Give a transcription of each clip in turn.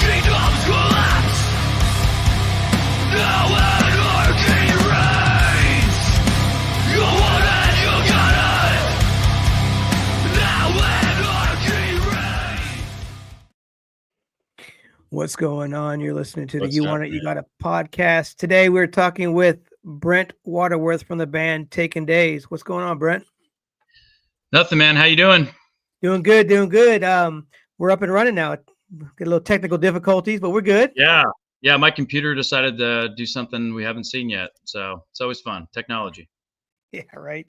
Kingdoms collapse. Now anarchy reigns. You want it, you got it. Now anarchy reigns. What's going on? You're listening to the What's You up, Want It, You man? Got It podcast. Today we're talking with Brent Waterworth from the band Taking Days. What's going on, Brent? Nothing, man. How you doing? Doing good, doing good. We're up and running now. Get a little technical difficulties, but we're good. Yeah. My computer decided to do something we haven't seen yet, so it's always fun. Technology. Yeah, right.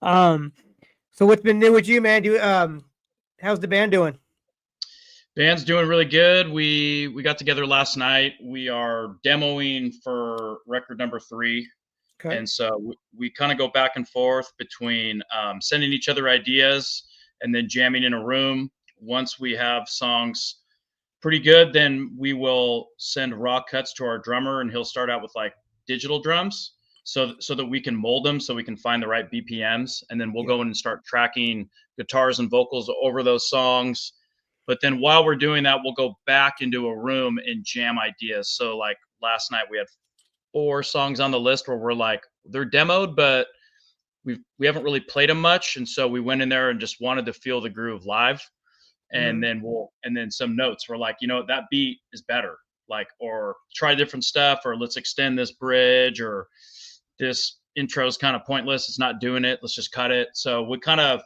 So what's been new with you, man? How's the band doing? Band's doing really good. We got together last night. We are demoing for record number 3. Okay. And so we kind of go back and forth between sending each other ideas and then jamming in a room. Once we have songs pretty good, then we will send raw cuts to our drummer, and he'll start out with like digital drums so that we can mold them, so we can find the right BPMs, and then we'll go in and start tracking guitars and vocals over those songs. But then while we're doing that, we'll go back into a room and jam ideas. So like last night we had 4 songs on the list where we're like, they're demoed, but we haven't really played them much, and so we went in there and just wanted to feel the groove live. And then some notes were like, that beat is better, like, or try different stuff, or let's extend this bridge, or this intro is kind of pointless, it's not doing it, let's just cut it. So we kind of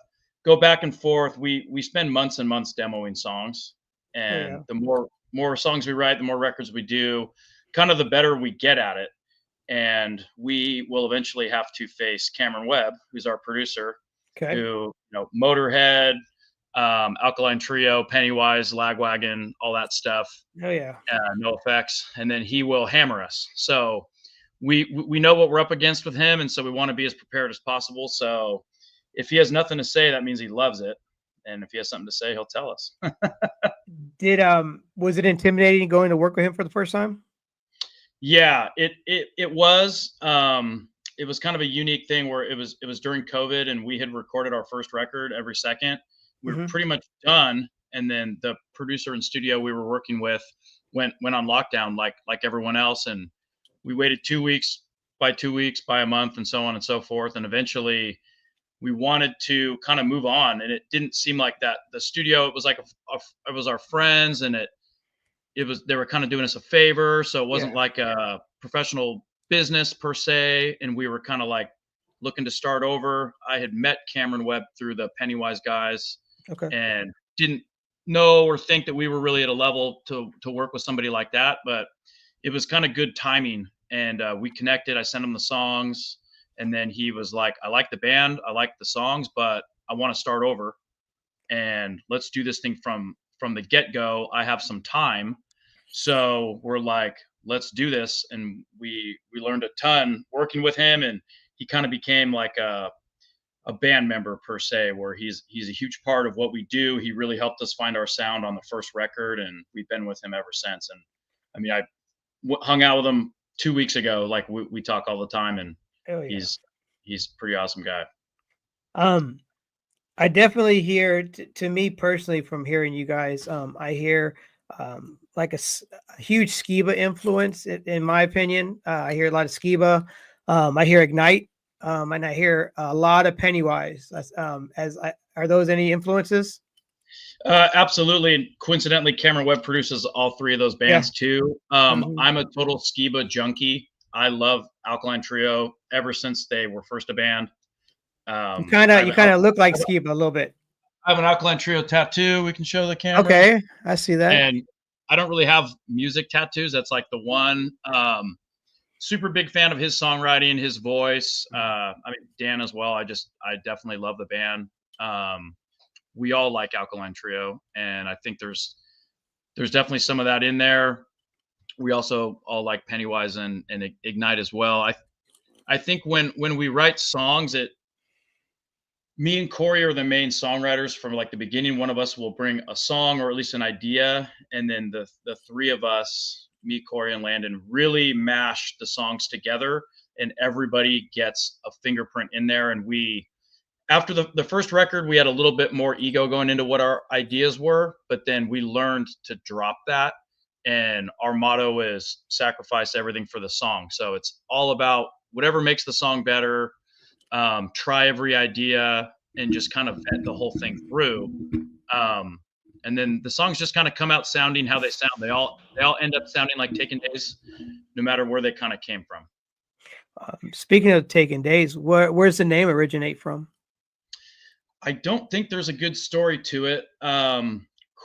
go back and forth. We spend months and months demoing songs, and the more songs we write, the more records we do, kind of the better we get at it. And we will eventually have to face Cameron Webb, who's our producer, who, Motorhead, Alkaline Trio, Pennywise, Lagwagon, all that stuff. Oh yeah. No Effects. And then he will hammer us. So we know what we're up against with him, and so we want to be as prepared as possible. So if he has nothing to say, that means he loves it. And if he has something to say, he'll tell us. Was it intimidating going to work with him for the first time? Yeah, it was. It was kind of a unique thing where it was during COVID, and we had recorded our first record every second. We were pretty much done, and then the producer and studio we were working with went on lockdown like everyone else, and we waited 2 weeks by 2 weeks by a month, and so on and so forth. And eventually we wanted to kind of move on, and it didn't seem like that the studio, it was like it was our friends, and they were kind of doing us a favor, so it wasn't like a professional business per se, and we were kind of like looking to start over. I had met Cameron Webb through the Pennywise guys, and didn't know or think that we were really at a level to work with somebody like that, but it was kind of good timing, and we connected. I sent him the songs, and then he was like, I like the band, I like the songs, but I want to start over, and let's do this thing from the get-go. I have some time. So we're like, let's do this. And we learned a ton working with him, and he kind of became like a band member per se, where he's a huge part of what we do. He really helped us find our sound on the first record, and we've been with him ever since. And I mean, I hung out with him 2 weeks ago. Like we talk all the time, and he's a pretty awesome guy. I definitely hear, to me personally, from hearing you guys, I hear like a huge Skiba influence, in my opinion. I hear a lot of Skiba. I hear Ignite, and I hear a lot of Pennywise. Are those any influences? Absolutely. And coincidentally, Cameron Webb produces all 3 of those bands too. I'm a total Skiba junkie. I love Alkaline Trio ever since they were first a band. You kind of look like Skiba a little bit. I have an Alkaline Trio tattoo we can show the camera. Okay, I see that. And I don't really have music tattoos. That's like the one. Super big fan of his songwriting, his voice. I mean, Dan as well. I definitely love the band. We all like Alkaline Trio, and I think there's definitely some of that in there. We also all like Pennywise and Ignite as well. I think when we write songs, me and Corey are the main songwriters from like the beginning. One of us will bring a song or at least an idea, and then the 3 of us, me, Corey, and Landon, really mash the songs together, and everybody gets a fingerprint in there. And after the first record, we had a little bit more ego going into what our ideas were, but then we learned to drop that and our motto is sacrifice everything for the song. So it's all about whatever makes the song better. Try every idea and just kind of vet the whole thing through. And then the songs just kind of come out sounding how they sound. They all end up sounding like Taken Days, no matter where they kind of came from. Speaking of Taken Days, where's the name originate from? I don't think there's a good story to it.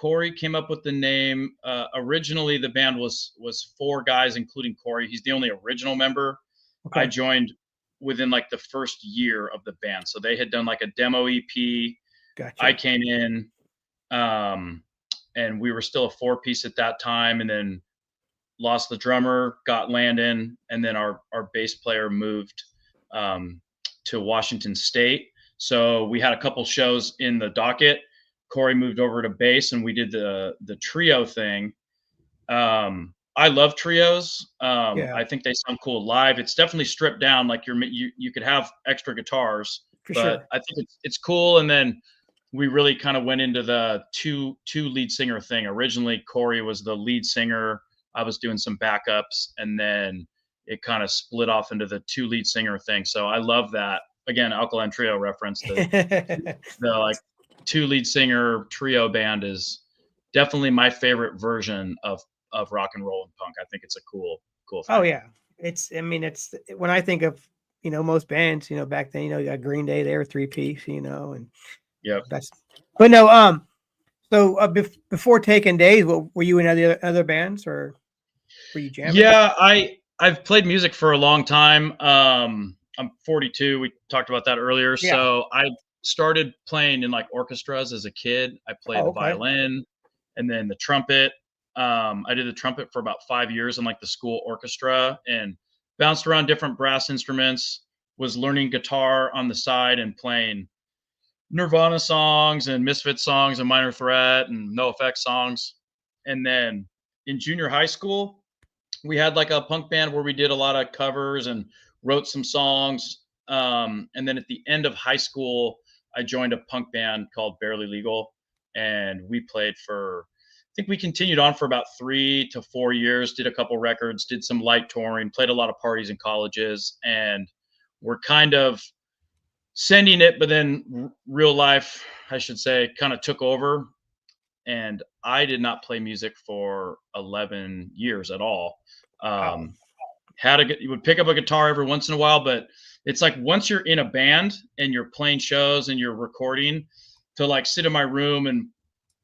Corey came up with the name. Originally, the band was 4 guys, including Corey. He's the only original member. Okay. I joined within like the first year of the band. So they had done like a demo EP. Gotcha. I came in, and we were still a 4-piece at that time, and then lost the drummer, got Landon, and then our bass player moved to Washington State. So we had a couple shows in the docket. Corey moved over to bass, and we did the trio thing. I love trios. I think they sound cool live. It's definitely stripped down. Like you could have extra guitars, but sure. I think it's cool. And then we really kind of went into the two lead singer thing. Originally, Corey was the lead singer. I was doing some backups, and then it kind of split off into the 2 lead singer thing. So I love that. Again, Alkaline Trio reference. The like 2 lead singer trio band is definitely my favorite version of rock and roll and punk. I think it's a cool thing. Oh yeah. It's when I think of, most bands, back then, you got Green Day, they were 3-piece, and yep. But no, so before Taken Days, were you in other bands, or were you jamming? Yeah, I've played music for a long time. I'm 42. We talked about that earlier. Yeah. So I started playing in like orchestras as a kid. I played the violin and then the trumpet. I did the trumpet for about 5 years in like the school orchestra and bounced around different brass instruments, was learning guitar on the side and playing Nirvana songs and Misfit songs and Minor Threat and NoFX songs. And then in junior high school, we had like a punk band where we did a lot of covers and wrote some songs. And then at the end of high school, I joined a punk band called Barely Legal. And we played for, I think we continued on for about 3 to 4 years, did a couple records, did some light touring, played a lot of parties in colleges. And we're kind of sending it, but then real life, I should say, kind of took over. And I did not play music for 11 years at all. You would pick up a guitar every once in a while, but it's like once you're in a band and you're playing shows and you're recording, to like sit in my room and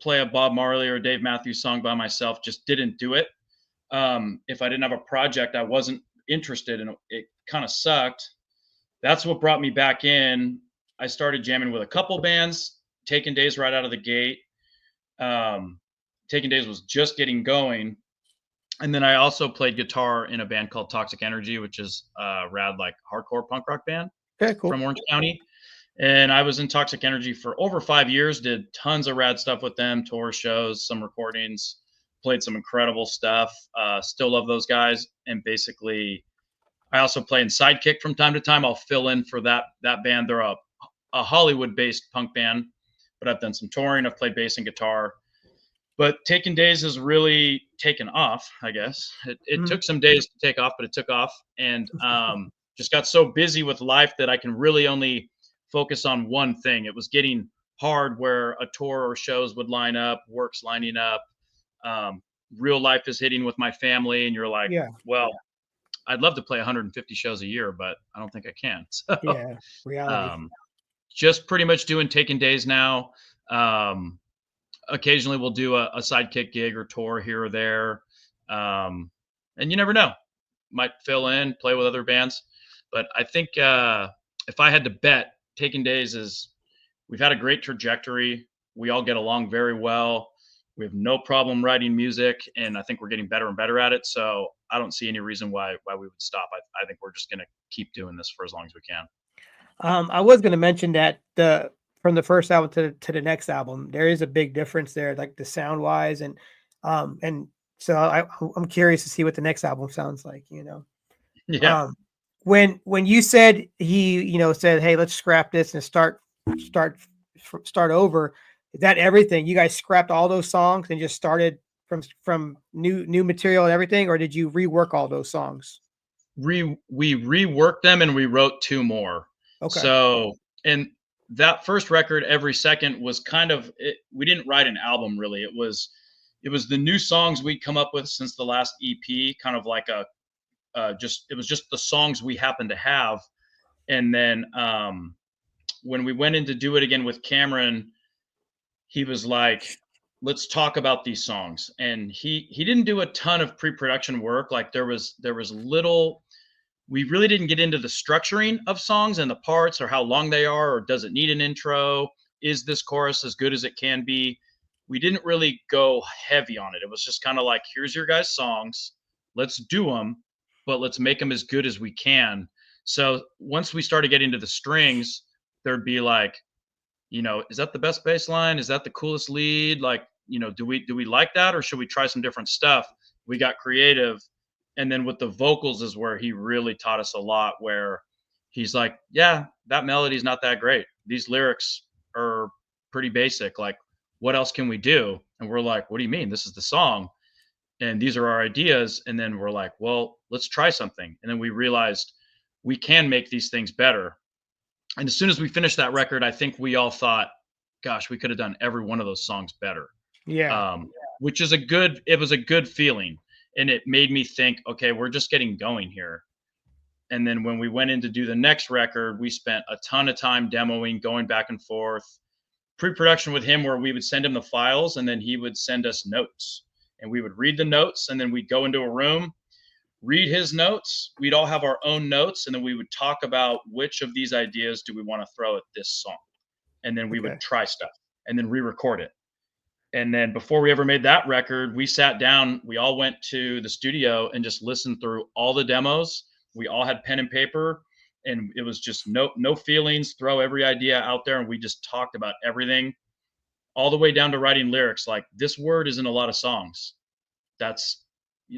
play a Bob Marley or a Dave Matthews song by myself just didn't do it. If I didn't have a project, I wasn't interested, and it kind of sucked. That's what brought me back in. I started jamming with a couple bands, Taken Days right out of the gate. Taken Days was just getting going. And then I also played guitar in a band called Toxic Energy, which is a rad, like hardcore punk rock band from Orange County. And I was in Toxic Energy for over 5 years, did tons of rad stuff with them, tour shows, some recordings, played some incredible stuff. Still love those guys. And basically, I also play in Sidekick from time to time. I'll fill in for that band. They're a Hollywood-based punk band, but I've done some touring. I've played bass and guitar. But Taken Days has really taken off, I guess. It took some days to take off, but it took off. And just got so busy with life that I can really only focus on one thing. It was getting hard where a tour or shows would line up, work's lining up. Real life is hitting with my family, and you're like, well, I'd love to play 150 shows a year, but I don't think I can. So, reality. Just pretty much doing Taken Days now. Occasionally we'll do a Sidekick gig or tour here or there. And you never know, might fill in, play with other bands. But I think if I had to bet, Taken Days we've had a great trajectory. We all get along very well. We have no problem writing music, and I think we're getting better and better at it. So I don't see any reason why we would stop. I think we're just going to keep doing this for as long as we can. I was going to mention that from the first album to the next album, there is a big difference there, like the sound wise, and so I'm curious to see what the next album sounds like. Yeah. When you said he said, hey, let's scrap this and start over. Is that everything? You guys scrapped all those songs and just started from new material and everything, or did you rework all those songs? We reworked them and we wrote 2 more. Okay. So, and that first record, Every Second, was kind of we didn't write an album really. It was the new songs we'd come up with since the last EP, kind of like a it was just the songs we happened to have. And then when we went in to do it again with Cameron, he was like, let's talk about these songs. And he didn't do a ton of pre-production work. Like there was little, we really didn't get into the structuring of songs and the parts or how long they are, or does it need an intro? Is this chorus as good as it can be? We didn't really go heavy on it. It was just kind of like, here's your guys' songs. Let's do them, but let's make them as good as we can. So once we started getting to the strings, there'd be like, is that the best bass line? Is that the coolest lead? Like, do we like that, or should we try some different stuff? We got creative. And then with the vocals is where he really taught us a lot, where he's like, yeah, that melody's not that great. These lyrics are pretty basic. Like, what else can we do? And we're like, what do you mean? This is the song. And these are our ideas. And then we're like, well, let's try something. And then we realized we can make these things better. And as soon as we finished that record, I think we all thought, gosh, we could have done every one of those songs better. Yeah. Which is it was a good feeling. And it made me think, okay, we're just getting going here. And then when we went in to do the next record, we spent a ton of time demoing, going back and forth, pre-production with him, where we would send him the files and then he would send us notes, and we would read the notes, and then we'd go into a room, read his notes. We'd all have our own notes, and then we would talk about which of these ideas do we want to throw at this song. And then we would try stuff and then re-record it. And then before we ever made that record, we sat down, we all went to the studio and just listened through all the demos. We all had pen and paper, and it was just no feelings, throw every idea out there. And we just talked about everything, all the way down to writing lyrics. Like, this word is in a lot of songs. That's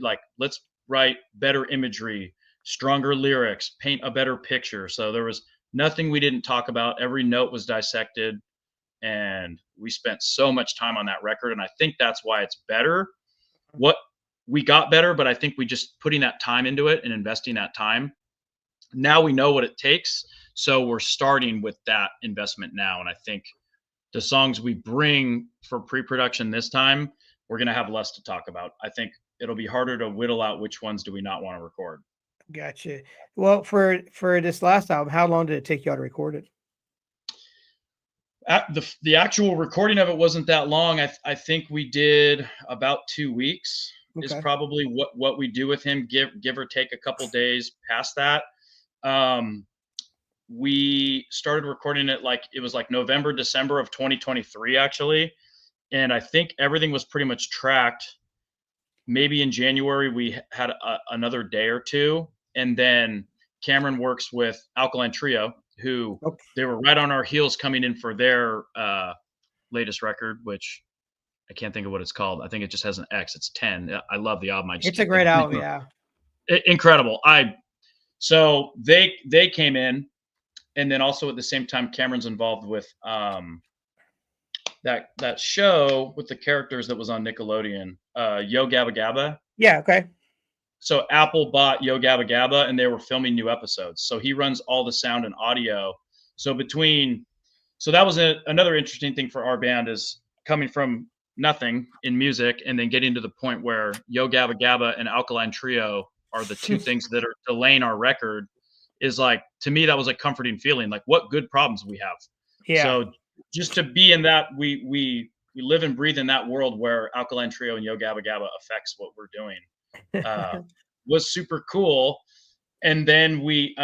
like, let's write better imagery, stronger lyrics, paint a better picture. So there was nothing we didn't talk about. Every note was dissected. And we spent so much time on that record. And I think that's why it's better. What we got better, but I think we just putting that time into it and investing that time. Now we know what it takes. So we're starting with that investment now. And I think the songs we bring for pre-production this time, we're going to have less to talk about. I think it'll be harder to whittle out which ones do we not want to record. Gotcha. Well, for this last album, how long did it take y'all to record it? The actual recording of it wasn't that long. I think we did about 2 weeks. Is probably what we do with him, give or take a couple days past that. We started recording it it was like November, December of 2023 actually. And I think everything was pretty much tracked. Maybe in January we had another day or two. And then Cameron works with Alkaline Trio, who they were right on our heels coming in for their latest record, which I can't think of what it's called. I think it just has an X. It's 10. I love the album. It's a great album, yeah. Incredible. So they came in, and then also at the same time, Cameron's involved with that show with the characters that was on Nickelodeon, Yo Gabba Gabba. Yeah, okay. So Apple bought Yo Gabba Gabba, and they were filming new episodes. So he runs all the sound and audio. So that was another interesting thing for our band, is coming from nothing in music and then getting to the point where Yo Gabba Gabba and Alkaline Trio are the two things that are delaying our record. Is like, to me, that was a comforting feeling. Like, what good problems we have. Yeah. So just to be in that, we live and breathe in that world where Alkaline Trio and Yo Gabba Gabba affects what we're doing. Was super cool. And then we were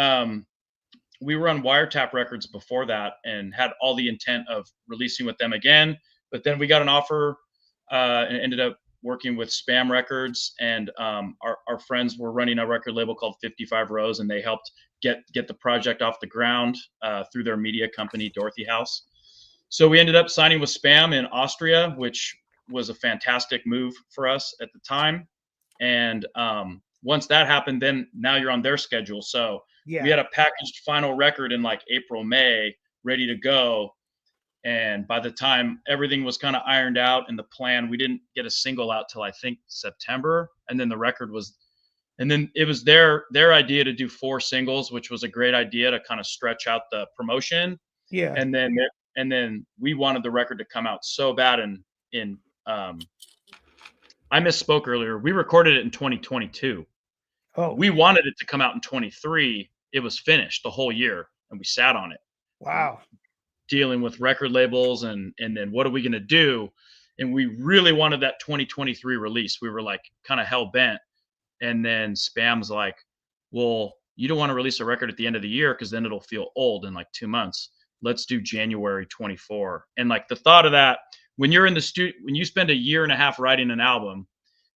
on Wiretap Records before that and had all the intent of releasing with them again, but then we got an offer and ended up working with SBAM Records, and our friends were running a record label called 55 Rows, and they helped get the project off the ground through their media company, Dorothy House. So we ended up signing with SBAM in Austria, which was a fantastic move for us at the time. And once that happened, then now you're on their schedule. So we had a packaged final record in like April, May, ready to go. And by the time everything was kind of ironed out and the plan, we didn't get a single out till I think September. And then the record was, and then it was their idea to do 4 singles, which was a great idea to kind of stretch out the promotion. Yeah. And then we wanted the record to come out so bad. And I misspoke earlier. We recorded it in 2022. Oh, We wanted it to come out in 23. It was finished the whole year, and we sat on it. wow. Dealing with record labels and then what are we going to do? And we really wanted that 2023 release. We were like kind of hell bent. And then SBAM's like, well, you don't want to release a record at the end of the year because then it'll feel old in like 2 months. Let's do January 24. And like the thought of that, when you're in the studio, when you spend a year and a half writing an album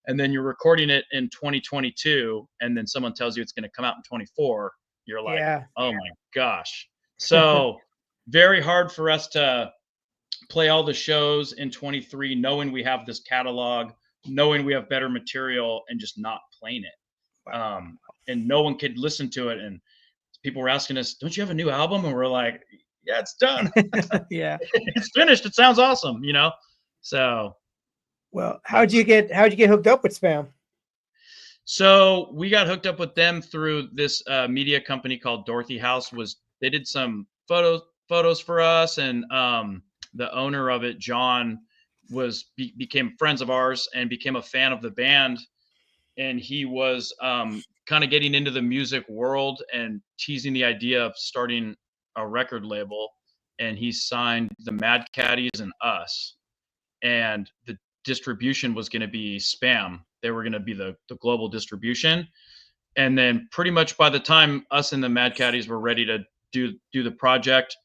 and then you're recording it in 2022 and then someone tells you it's going to come out in 24, you're like, Yeah. oh my gosh. So very hard for us to play all the shows in 23, knowing we have this catalog, knowing we have better material and just not playing it. And no one could listen to it. And people were asking us, don't you have a new album? And we're like, yeah, it's done. Yeah. It's finished. It sounds awesome, you know? So, Well, how'd you get hooked up with SBAM? so we got hooked up with them through this media company called Dorothy House. They did some photos for us, and the owner of it, John, became friends of ours and became a fan of the band. And he was kind of getting into the music world and teasing the idea of starting a record label. And he signed the Mad Caddies and us, and the distribution was going to be SBAM. They were going to be the global distribution. And then pretty much by the time us and the Mad Caddies were ready to do the project,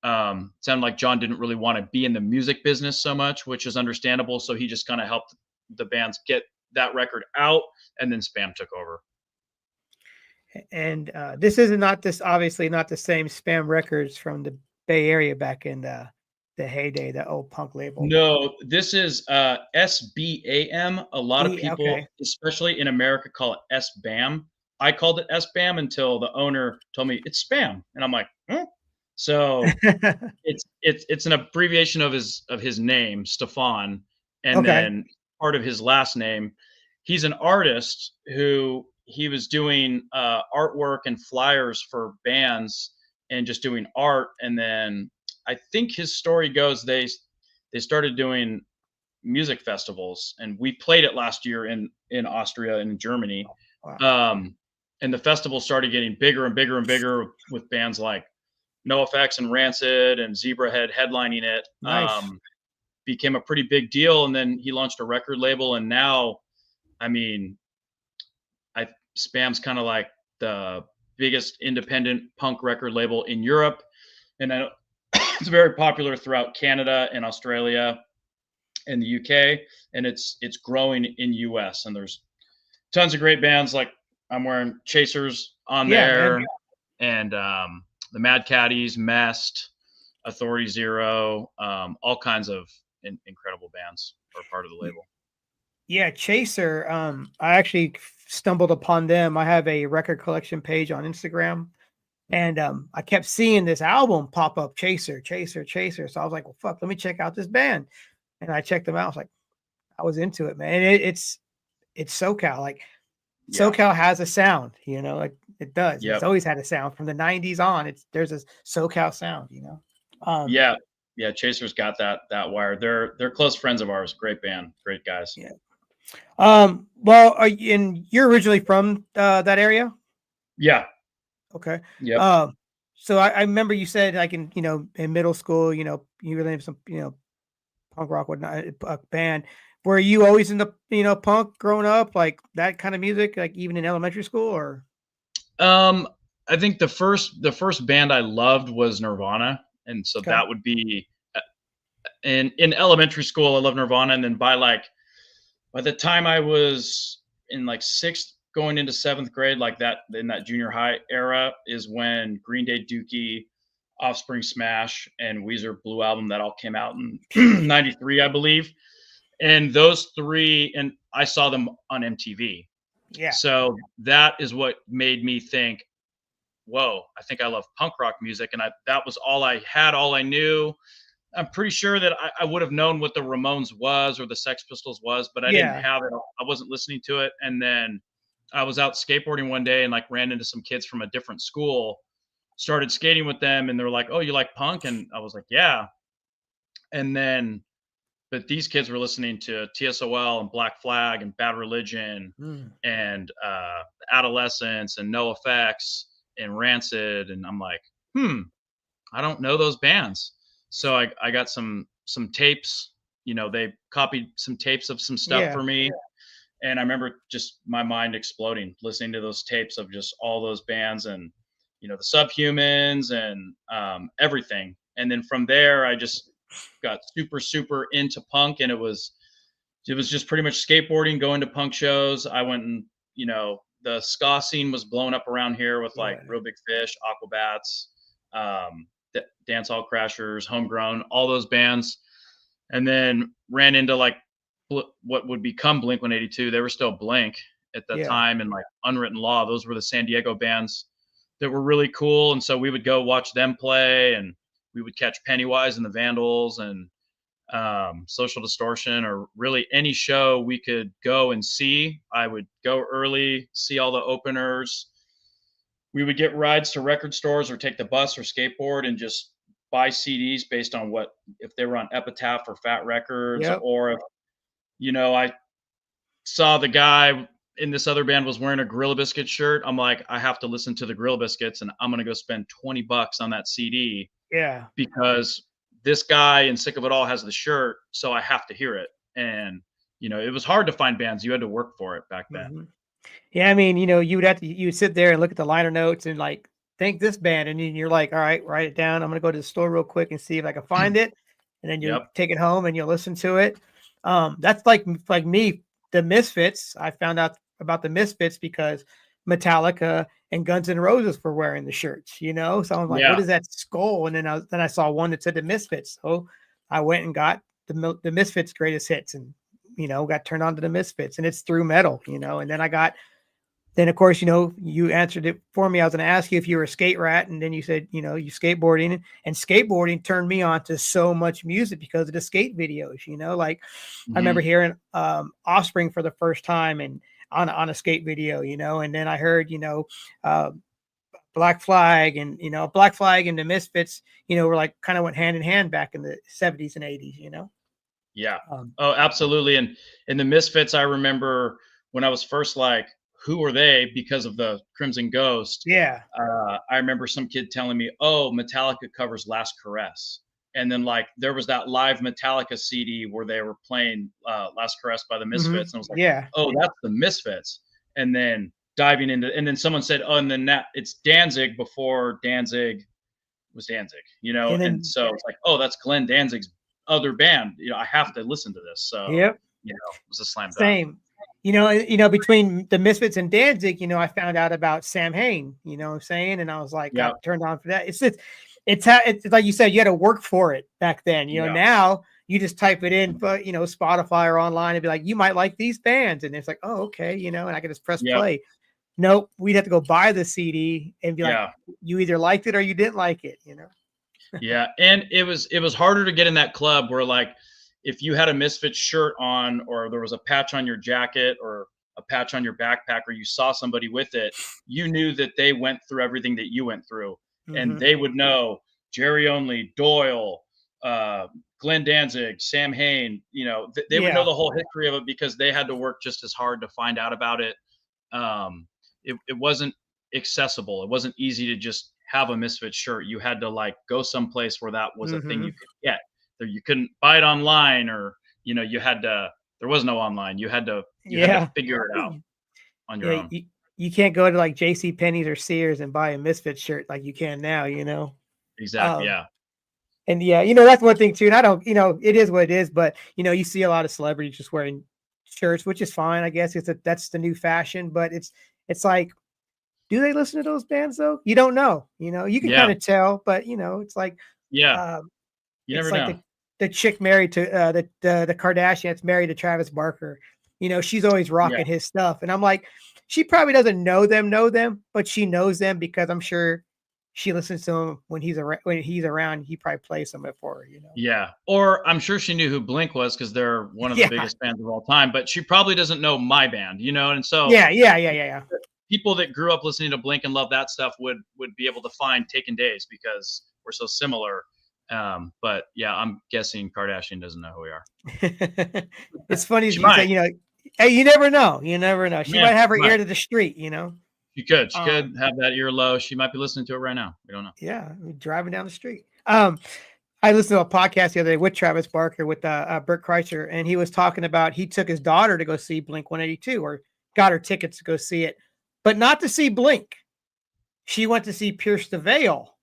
sounded like John didn't really want to be in the music business so much, which is understandable. So he just kind of helped the bands get that record out, and then SBAM took over. And this obviously not the same SBAM Records from the Bay Area back in the heyday, the old punk label. No, this is SBAM. A lot of people, especially in America, call it SBAM. I called it SBAM until the owner told me it's SBAM, and I'm like, huh? So it's an abbreviation of his name, Stefan, and then part of his last name. He's an artist who he was doing artwork and flyers for bands and just doing art. And then I think his story goes they started doing music festivals, and we played it last year in Austria and in Germany. Wow. And the festival started getting bigger and bigger and bigger with bands like NoFX and Rancid and Zebrahead headlining it. Nice. Became a pretty big deal. And then he launched a record label, and now, I mean, SBAM's kind of like the biggest independent punk record label in Europe. And it's very popular throughout Canada and Australia and the UK. And it's growing in US. And there's tons of great bands. Like I'm wearing Chasers on there. And the Mad Caddies, Mest, Authority Zero, all kinds of incredible bands are part of the label. Yeah, Chaser. I actually stumbled upon them. I have a record collection page on Instagram, and I kept seeing this album pop up, Chaser, Chaser, Chaser. So I was like, well, fuck, let me check out this band. And I checked them out. I was like, I was into it, man. And it's SoCal. Like SoCal has a sound, you know, like it does. Yep. It's always had a sound from the 90s on. There's a SoCal sound, you know. Yeah, Chaser's got that wire. They're close friends of ours. Great band, great guys. Yeah. Well, you're originally from that area? Yeah. Okay. Yeah. So I remember you said like in middle school, you really have some punk rock whatnot band. Were you always in the punk growing up, like that kind of music, like even in elementary school, or? I think the first band I loved was Nirvana, and so that would be in elementary school. I loved Nirvana, and then by the time I was in like 6th going into 7th grade, like that in that junior high era is when Green Day, Dookie, Offspring, Smash, and Weezer Blue Album, that all came out in 93, I believe. And those three, and I saw them on MTV. Yeah. So that is what made me think, whoa, I think I love punk rock music. And that was all I had, all I knew. I'm pretty sure that I would have known what the Ramones was or the Sex Pistols was, but I didn't Yeah. have it. I wasn't listening to it. And then I was out skateboarding one day and like ran into some kids from a different school, started skating with them, and they're like, "Oh, you like punk?" And I was like, "Yeah." And then, but these kids were listening to TSOL and Black Flag and Bad Religion Mm. and Adolescence and No Effects and Rancid, and I'm like, I don't know those bands. So I got some tapes. You know, they copied some tapes of some stuff Yeah. for me, and I remember just my mind exploding listening to those tapes of just all those bands and the Subhumans and everything. And then from there, I just got super into punk, and it was just pretty much skateboarding, going to punk shows. I went and the ska scene was blown up around here with like Yeah. Real Big Fish, Aquabats, Dance Hall Crashers, Homegrown, all those bands, and then ran into like what would become Blink 182. They were still Blink at that Yeah. time, and like Unwritten Law. Those were the San Diego bands that were really cool, and so we would go watch them play, and we would catch Pennywise and the Vandals and Social Distortion, or really any show we could go and see. I would go early, see all the openers. We would get rides to record stores or take the bus or skateboard and just buy CDs based on if they were on Epitaph or Fat Records, Yep. or if I saw the guy in this other band was wearing a Gorilla Biscuit shirt. I'm like, I have to listen to the Gorilla Biscuits, and I'm gonna go spend $20 on that CD Yeah. because this guy in Sick of It All has the shirt, so I have to hear it. And it was hard to find bands. You had to work for it back then. Mhm. Yeah, I mean, you would sit there and look at the liner notes and like think this band, and then you're like, all right, write it down. I'm gonna go to the store real quick and see if I can find it, and then you Yep. take it home and you listen to it. That's like me, the Misfits. I found out about the Misfits because Metallica and Guns N' Roses were wearing the shirts, So I'm like, Yeah. what is that skull? And then I saw one that said the Misfits, so I went and got the Misfits greatest hits, and got turned on to the Misfits, and it's through metal, and then of course, you answered it for me. I was going to ask you if you were a skate rat, and then you said, you skateboarding, and skateboarding turned me on to so much music because of the skate videos, like I remember hearing Offspring for the first time and on a skate video, and then I heard, Black Flag and the Misfits, were like kind of went hand in hand back in the 70s and 80s, Yeah. Oh, absolutely. And in the Misfits, I remember when I was first like, who are they? Because of the Crimson Ghost. Yeah. I remember some kid telling me, "Oh, Metallica covers Last Caress," and then like there was that live Metallica CD where they were playing Last Caress by the Misfits, and I was like, Yeah. "Oh, that's the Misfits." And then diving into, and then someone said, "Oh, and then it's Danzig before Danzig was Danzig," And then- and so it's like, "Oh, that's Glenn Danzig's other band." I have to listen to this. So Yep. it was a slam dunk. Same. Between the Misfits and Danzig, I found out about Sam Hain, what I'm saying? And I was like, Yeah. got turned on for that. It's like you said, you had to work for it back then. Yeah. Now you just type it in, but Spotify or online and be like, you might like these bands. And it's like, oh, okay, and I can just press Yeah. play. Nope, we'd have to go buy the CD and be Yeah. like, you either liked it or you didn't like it, Yeah, and it was harder to get in that club where like if you had a Misfits shirt on, or there was a patch on your jacket or a patch on your backpack, or you saw somebody with it, you knew that they went through everything that you went through, and they would know Jerry Only, Doyle, Glenn Danzig, Sam Hain. They would know the whole history of it because they had to work just as hard to find out about it. It wasn't accessible. It wasn't easy to just have a Misfits shirt. You had to like go someplace where that was a thing you could get. You couldn't buy it online, or you had to. There was no online. You had to figure it out on your own. You can't go to like J.C. Penney's or Sears and buy a Misfits shirt like you can now. Exactly. Yeah. And that's one thing too. And I don't, it is what it is. But you see a lot of celebrities just wearing shirts, which is fine, I guess. That's the new fashion. But it's like, do they listen to those bands though? You don't know. You can kind of tell, but it's like, you never know. The chick married to the Kardashians married to Travis Barker. She's always rocking his stuff, and I'm like, she probably doesn't know them, but she knows them because I'm sure she listens to him when he's around. He probably plays some of it for her, you know. Yeah. Or I'm sure she knew who Blink was because they're one of the Yeah, biggest bands of all time, but she probably doesn't know my band, you know? And so yeah. people that grew up listening to Blink and love that stuff would be able to find Taken Days because we're so similar. But yeah, I'm guessing Kardashian doesn't know who we are. It's funny as She you say, might. you know, hey, you never know. You never know. She Yeah, might have her she ear might. to the street, you know. She could. She Um, could have that ear low. She might be listening to it right now. We don't know. yeah, driving down the street. I listened to a podcast the other day with Travis Barker with Bert Kreischer, and he was talking about he took his daughter to go see Blink 182 or got her tickets to go see it, but not to see Blink. She went to see Pierce the Veil.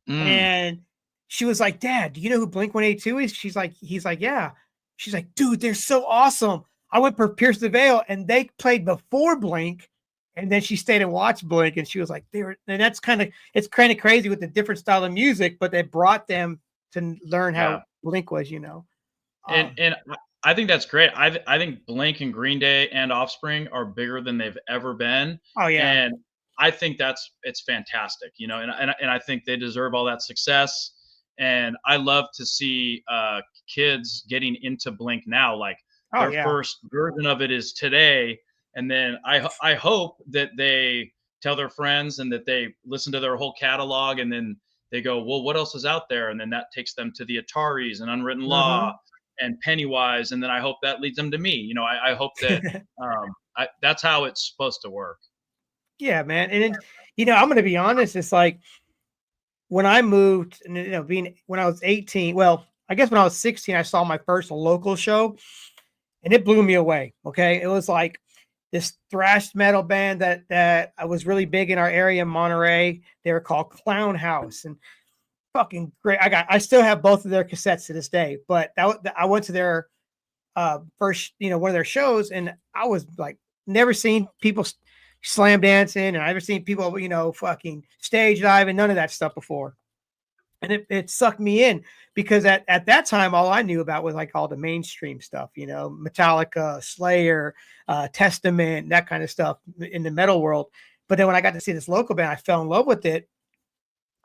Mm. And she was like, Dad, do you know who Blink 182 is? He's like, yeah. She's like, dude, they're so awesome. I went for Pierce the Veil and they played before Blink. And then she stayed and watched Blink. And she was like, and it's kind of crazy with the different style of music, but they brought them to learn Yeah. how Blink was, you know. And I think that's great. I think Blink and Green Day and Offspring are bigger than they've ever been. Oh yeah. And I think it's fantastic, you know, and I think they deserve all that success. And I love to see kids getting into Blink now. Like their first version of it is today. And then I hope that they tell their friends and that they listen to their whole catalog and then they go, well, what else is out there? And then that takes them to the Ataris and Unwritten Law and Pennywise. And then I hope that leads them to me. You know, I hope that that's how it's supposed to work. Yeah, man. And then, you know, I'm going to be honest. It's like when I moved, you know, when I was 18, well, I guess when I was 16, I saw my first local show and it blew me away. Okay. It was like this thrash metal band that was really big in our area in Monterey. They were called Clown House and fucking great. I still have both of their cassettes to this day, but I went to their first, you know, one of their shows and I was like, never seen people slam dancing and I've never seen people, you know, fucking stage diving, none of that stuff before. And it sucked me in because at that time, all I knew about was like all the mainstream stuff, you know, Metallica, Slayer, Testament, that kind of stuff in the metal world. But then when I got to see this local band, I fell in love with it.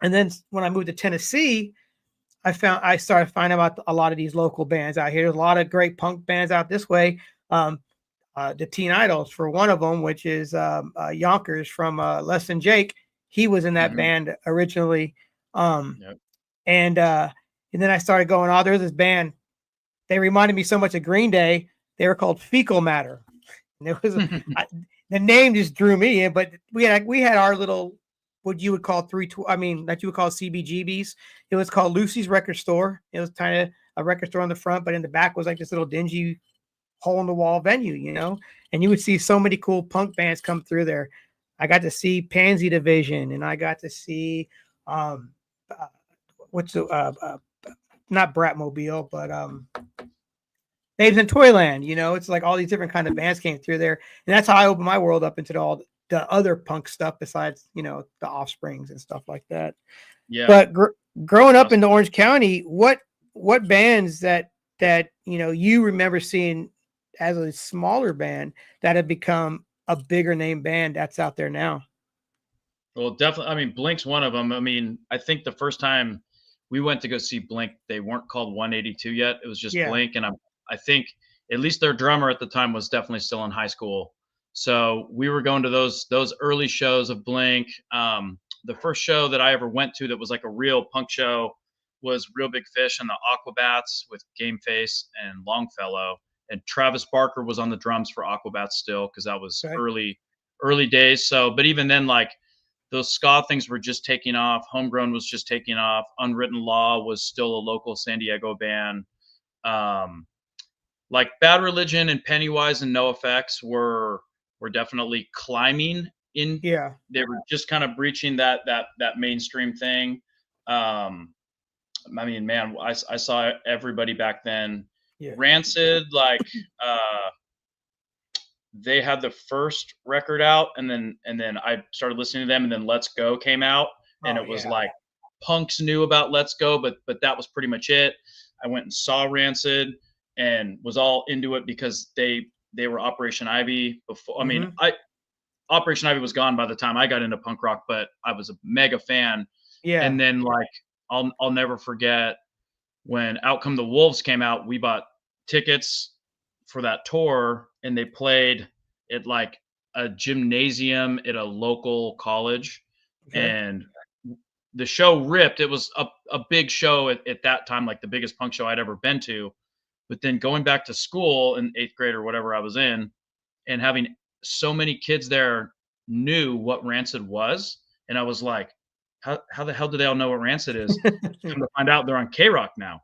And then when I moved to Tennessee, I started finding about a lot of these local bands out here. There's a lot of great punk bands out this way. The Teen Idols for one of them, which is Yonkers from Less Than Jake. He was in that band originally. And then I started going, oh, there's this band. They reminded me so much of Green Day. They were called Fecal Matter. And it was the name just drew me in, but we had our little, what you would call that you would call CBGBs. It was called Lucy's Record Store. It was kind of a record store on the front, but in the back was like this little dingy hole in the wall venue, you know, and you would see so many cool punk bands come through there. I got to see Pansy Division and I got to see, not Bratmobile, but Babes in Toyland, you know, it's like all these different kind of bands came through there. And that's how I opened my world up into all the other punk stuff besides, you know, the Offsprings and stuff like that. Yeah. But growing up in the Orange County, what bands that, you know, you remember seeing as a smaller band that have become a bigger name band that's out there now? Well, definitely. I mean, Blink's one of them. I mean, I think the first time we went to go see Blink, they weren't called 182 yet. It was just Blink. And I think at least their drummer at the time was definitely still in high school. So we were going to those early shows of Blink. The first show that I ever went to that was like a real punk show was Real Big Fish and the Aquabats with Game Face and Longfellow. And Travis Barker was on the drums for Aquabats still because that was early days. So, but even then, like those ska things were just taking off. Homegrown was just taking off. Unwritten Law was still a local San Diego band. Like Bad Religion and Pennywise and NoFX were definitely climbing in. Yeah, they were just kind of breaching that mainstream thing. I mean, man, I saw everybody back then. Yeah. Rancid, like they had the first record out, and then I started listening to them, and then Let's Go came out, and it was like punks knew about Let's Go, but that was pretty much it. I went and saw Rancid and was all into it because they were Operation Ivy before. I mean, Operation Ivy was gone by the time I got into punk rock, but I was a mega fan Yeah. And then like I'll never forget when Out Come the Wolves came out, we bought tickets for that tour and they played at like a gymnasium at a local college Okay. and the show ripped. It was a big show at that time, like the biggest punk show I'd ever been to. But then going back to school in 8th grade or whatever I was in and having so many kids there knew what Rancid was. And I was like, how the hell do they all know what Rancid is? Come to find out they're on K Rock now.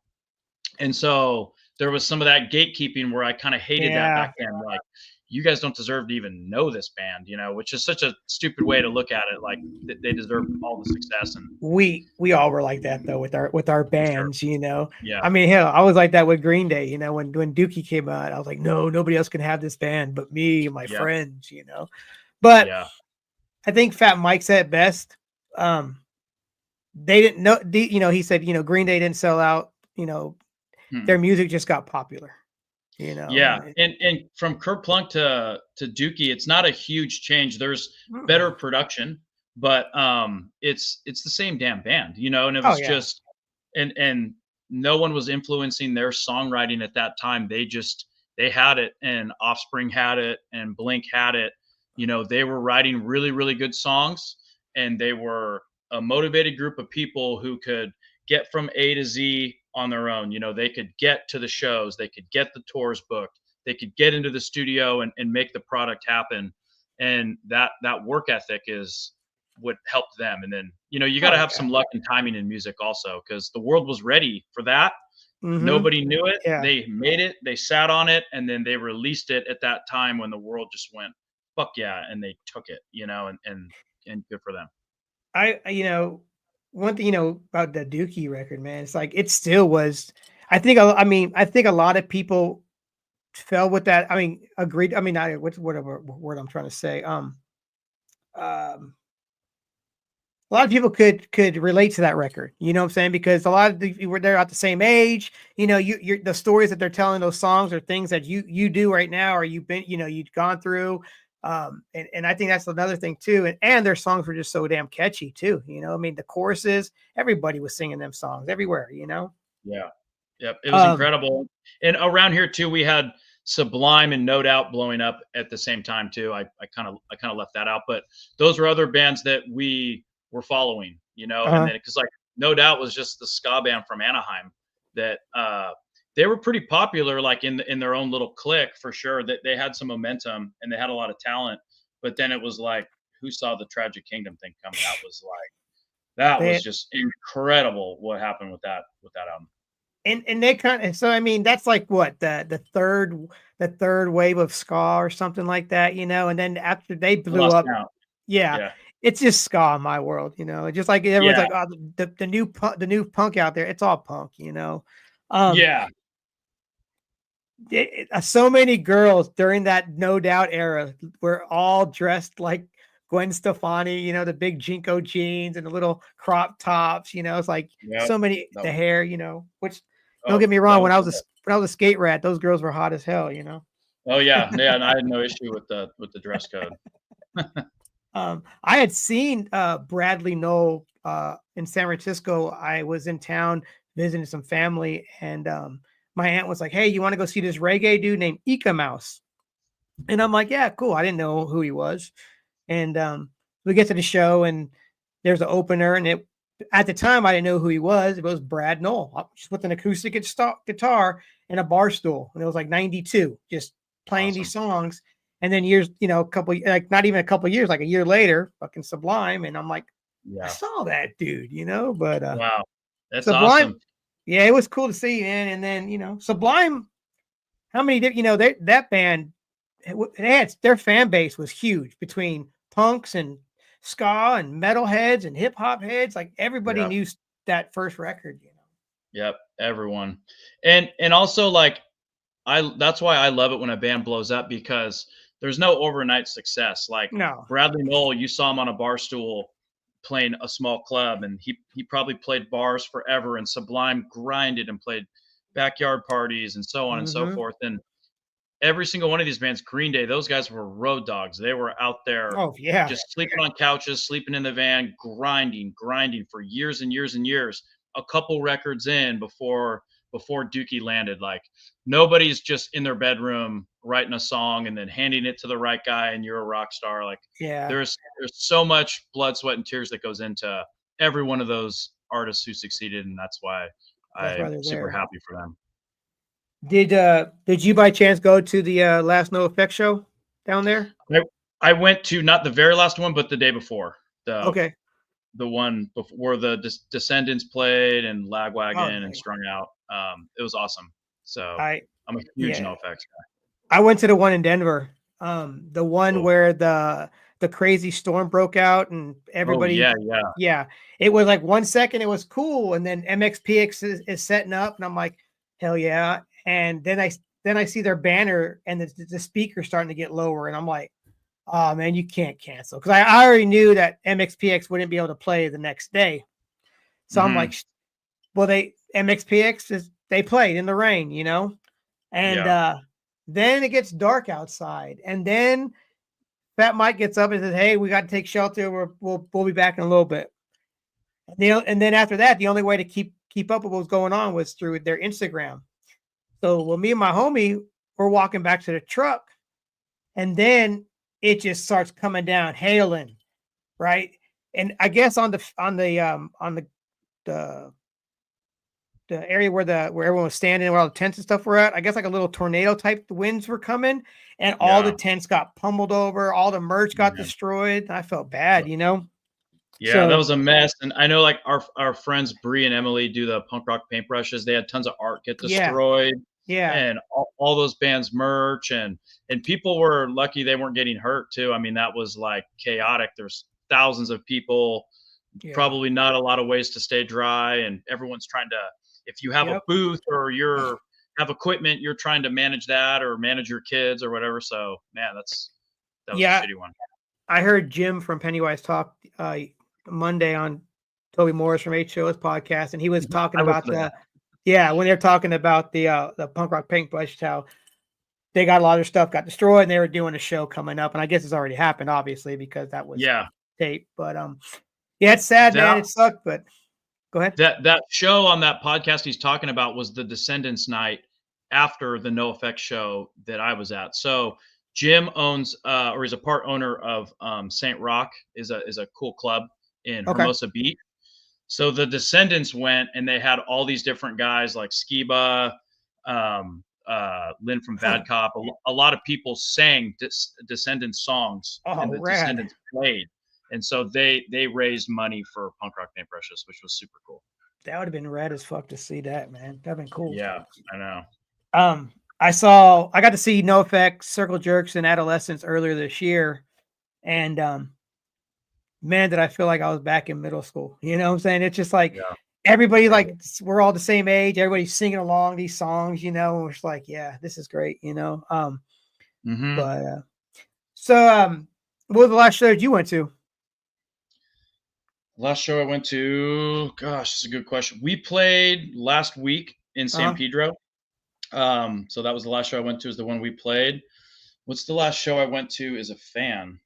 And so there was some of that gatekeeping where I kind of hated that Yeah. back then. Like, you guys don't deserve to even know this band, which is such a stupid way to look at it. Like they deserve all the success and We all were like that though with our for sure. bands, Yeah. I mean, hell, I was like that with Green Day, when Dookie came out, I was like, no, nobody else can have this band but me and my Yeah. friends. But Yeah. I think Fat Mike said it best. They didn't know, he said, Green Day didn't sell out, their music just got popular, Yeah. And from Kurt Plunk to Dookie, it's not a huge change. There's better production, but it's the same damn band, and it was just and no one was influencing their songwriting at that time. They had it, and Offspring had it, and Blink had it. They were writing really, really good songs, and they were a motivated group of people who could get from A to Z on their own. They could get to the shows, they could get the tours booked, they could get into the studio and make the product happen. And that work ethic is what helped them. And then, you got to have some luck and timing in music also, because the world was ready for that. Nobody knew it. Yeah. They made it, they sat on it, and then they released it at that time when the world just went, fuck yeah. And they took it, and good for them. One thing, about the Dookie record, man, it's like, it still was, I think a lot of people fell with that. I mean, agreed. I mean, whatever word I'm trying to say. A lot of people could relate to that record. You know what I'm saying? Because a lot of you were there at the same age. You're the stories that they're telling, those songs are things that you do right now, or you've been, you've gone through. And I think that's another thing too. And their songs were just so damn catchy too. I mean, the choruses, everybody was singing them songs everywhere, Yeah. Yep. It was incredible. And around here too, we had Sublime and No Doubt blowing up at the same time too. I kind of left that out, but those were other bands that we were following, and then because like No Doubt was just the ska band from Anaheim that they were pretty popular, like in their own little clique for sure. That they had some momentum and they had a lot of talent, but then it was like, who saw the Tragic Kingdom thing coming? That was just incredible what happened with that album. And they kind of, so I mean, that's like what the third wave of ska or something like that, and then after they blew up, yeah, it's just ska in my world, just like everyone's like, oh, the new punk out there, it's all punk, so many girls during that No Doubt era were all dressed like Gwen Stefani, the big Jinko jeans and the little crop tops, it's like so many, the hair, which don't get me wrong, when I was a skate rat, those girls were hot as hell, Oh yeah, and I had no issue with the dress code. I had seen Bradley Knoll in San Francisco. I was in town visiting some family, and my aunt was like, "Hey, you want to go see this reggae dude named Ika Mouse?" And I'm like, "Yeah, cool." I didn't know who he was, and we get to the show, and there's an opener, and at the time I didn't know who he was. It was Brad Knoll, just with an acoustic guitar and a bar stool, and it was like '92, just playing these songs. And then years, not even a couple years, like a year later, fucking Sublime. And I'm like, I saw that dude, but wow, that's Sublime, awesome. Yeah, it was cool to see, man. And then, Sublime, how many did, that band, their fan base was huge between punks and ska and metalheads and hip hop heads. Like everybody knew that first record, Yep, everyone. And also like that's why I love it when a band blows up, because there's no overnight success. Like Bradley Knoll, you saw him on a bar stool playing a small club, and he probably played bars forever, and Sublime grinded and played backyard parties and so on and so forth. And every single one of these bands, Green Day, those guys were road dogs. They were out there Oh yeah. just sleeping on couches, sleeping in the van, grinding for years and years and years. A couple records in before Dookie landed. Like nobody's just in their bedroom writing a song and then handing it to the right guy and you're a rock star. Like Yeah. there's so much blood, sweat, and tears that goes into every one of those artists who succeeded, and that's why I'm they're super there. happy for them. Did you by chance go to the last No Effect show down there? I went to not the very last one, but the day before. Okay. The one before where the Descendants played and Oh, Lagwagon and nice. Strung Out. It was awesome. So I I'm a huge yeah. NoFX guy. I went to the one in Denver. The one Cool. where the crazy storm broke out and Oh everybody yeah. yeah, it was like 1 second it was cool and then MXPX is setting up and I'm like, hell yeah. And then I see their banner and the speaker starting to get lower and I'm like, oh man, you can't cancel. Because I already knew that MXPX wouldn't be able to play the next day. So I'm like, well, they played in the rain, you know? And Yeah. then it gets dark outside. And then Fat Mike gets up and says, hey, we got to take shelter. We'll be back in a little bit. And then after that, the only way to keep up with what was going on was through their Instagram. So when me and my homie were walking back to the truck, and then it just starts coming down, hailing, right? And I guess on the area where everyone was standing, where all the tents and stuff were at, I guess like a little tornado type winds were coming, and all the tents got pummeled over, all the merch got destroyed. I felt bad, you know. Yeah, that was a mess. And I know like our friends Bree and Emily do the punk rock paintbrushes. They had tons of art get destroyed. Yeah. And all those bands merch and people were lucky they weren't getting hurt too. I mean, that was like chaotic. There's thousands of people, probably not a lot of ways to stay dry, and everyone's trying to, if you have a booth or have equipment, you're trying to manage that or manage your kids or whatever. So man, that was a shitty one. I heard Jim from Pennywise talk Monday on Toby Morris from HO's podcast, and he was talking about when they're talking about the punk rock paintbrush, how they got a lot of their stuff got destroyed and they were doing a show coming up, and I guess it's already happened, obviously, because that was tape. But it's sad, man. It sucked, but go ahead. That show on that podcast he's talking about was the Descendants night after the NoFX show that I was at. So Jim owns or he's a part owner of Saint Rock, is a cool club in Hermosa Beach. So the Descendants went and they had all these different guys like Skiba, Lynn from Bad Cop. A lot of people sang Descendants songs and the Descendants played. And so they raised money for punk rock paintbrushes, which was super cool. That would have been rad as fuck to see that, man. That'd been cool. Yeah, I know. I got to see NoFX, Circle Jerks, and Adolescence earlier this year. And man, did I feel like I was back in middle school. You know what I'm saying? It's just like everybody, like, we're all the same age. Everybody's singing along these songs, you know, and we're just like, yeah, this is great, you know. But what was the last show that you went to? Last show I went to, gosh, that's a good question. We played last week in San Pedro. So that was the last show I went to, is the one we played. What's the last show I went to as a fan?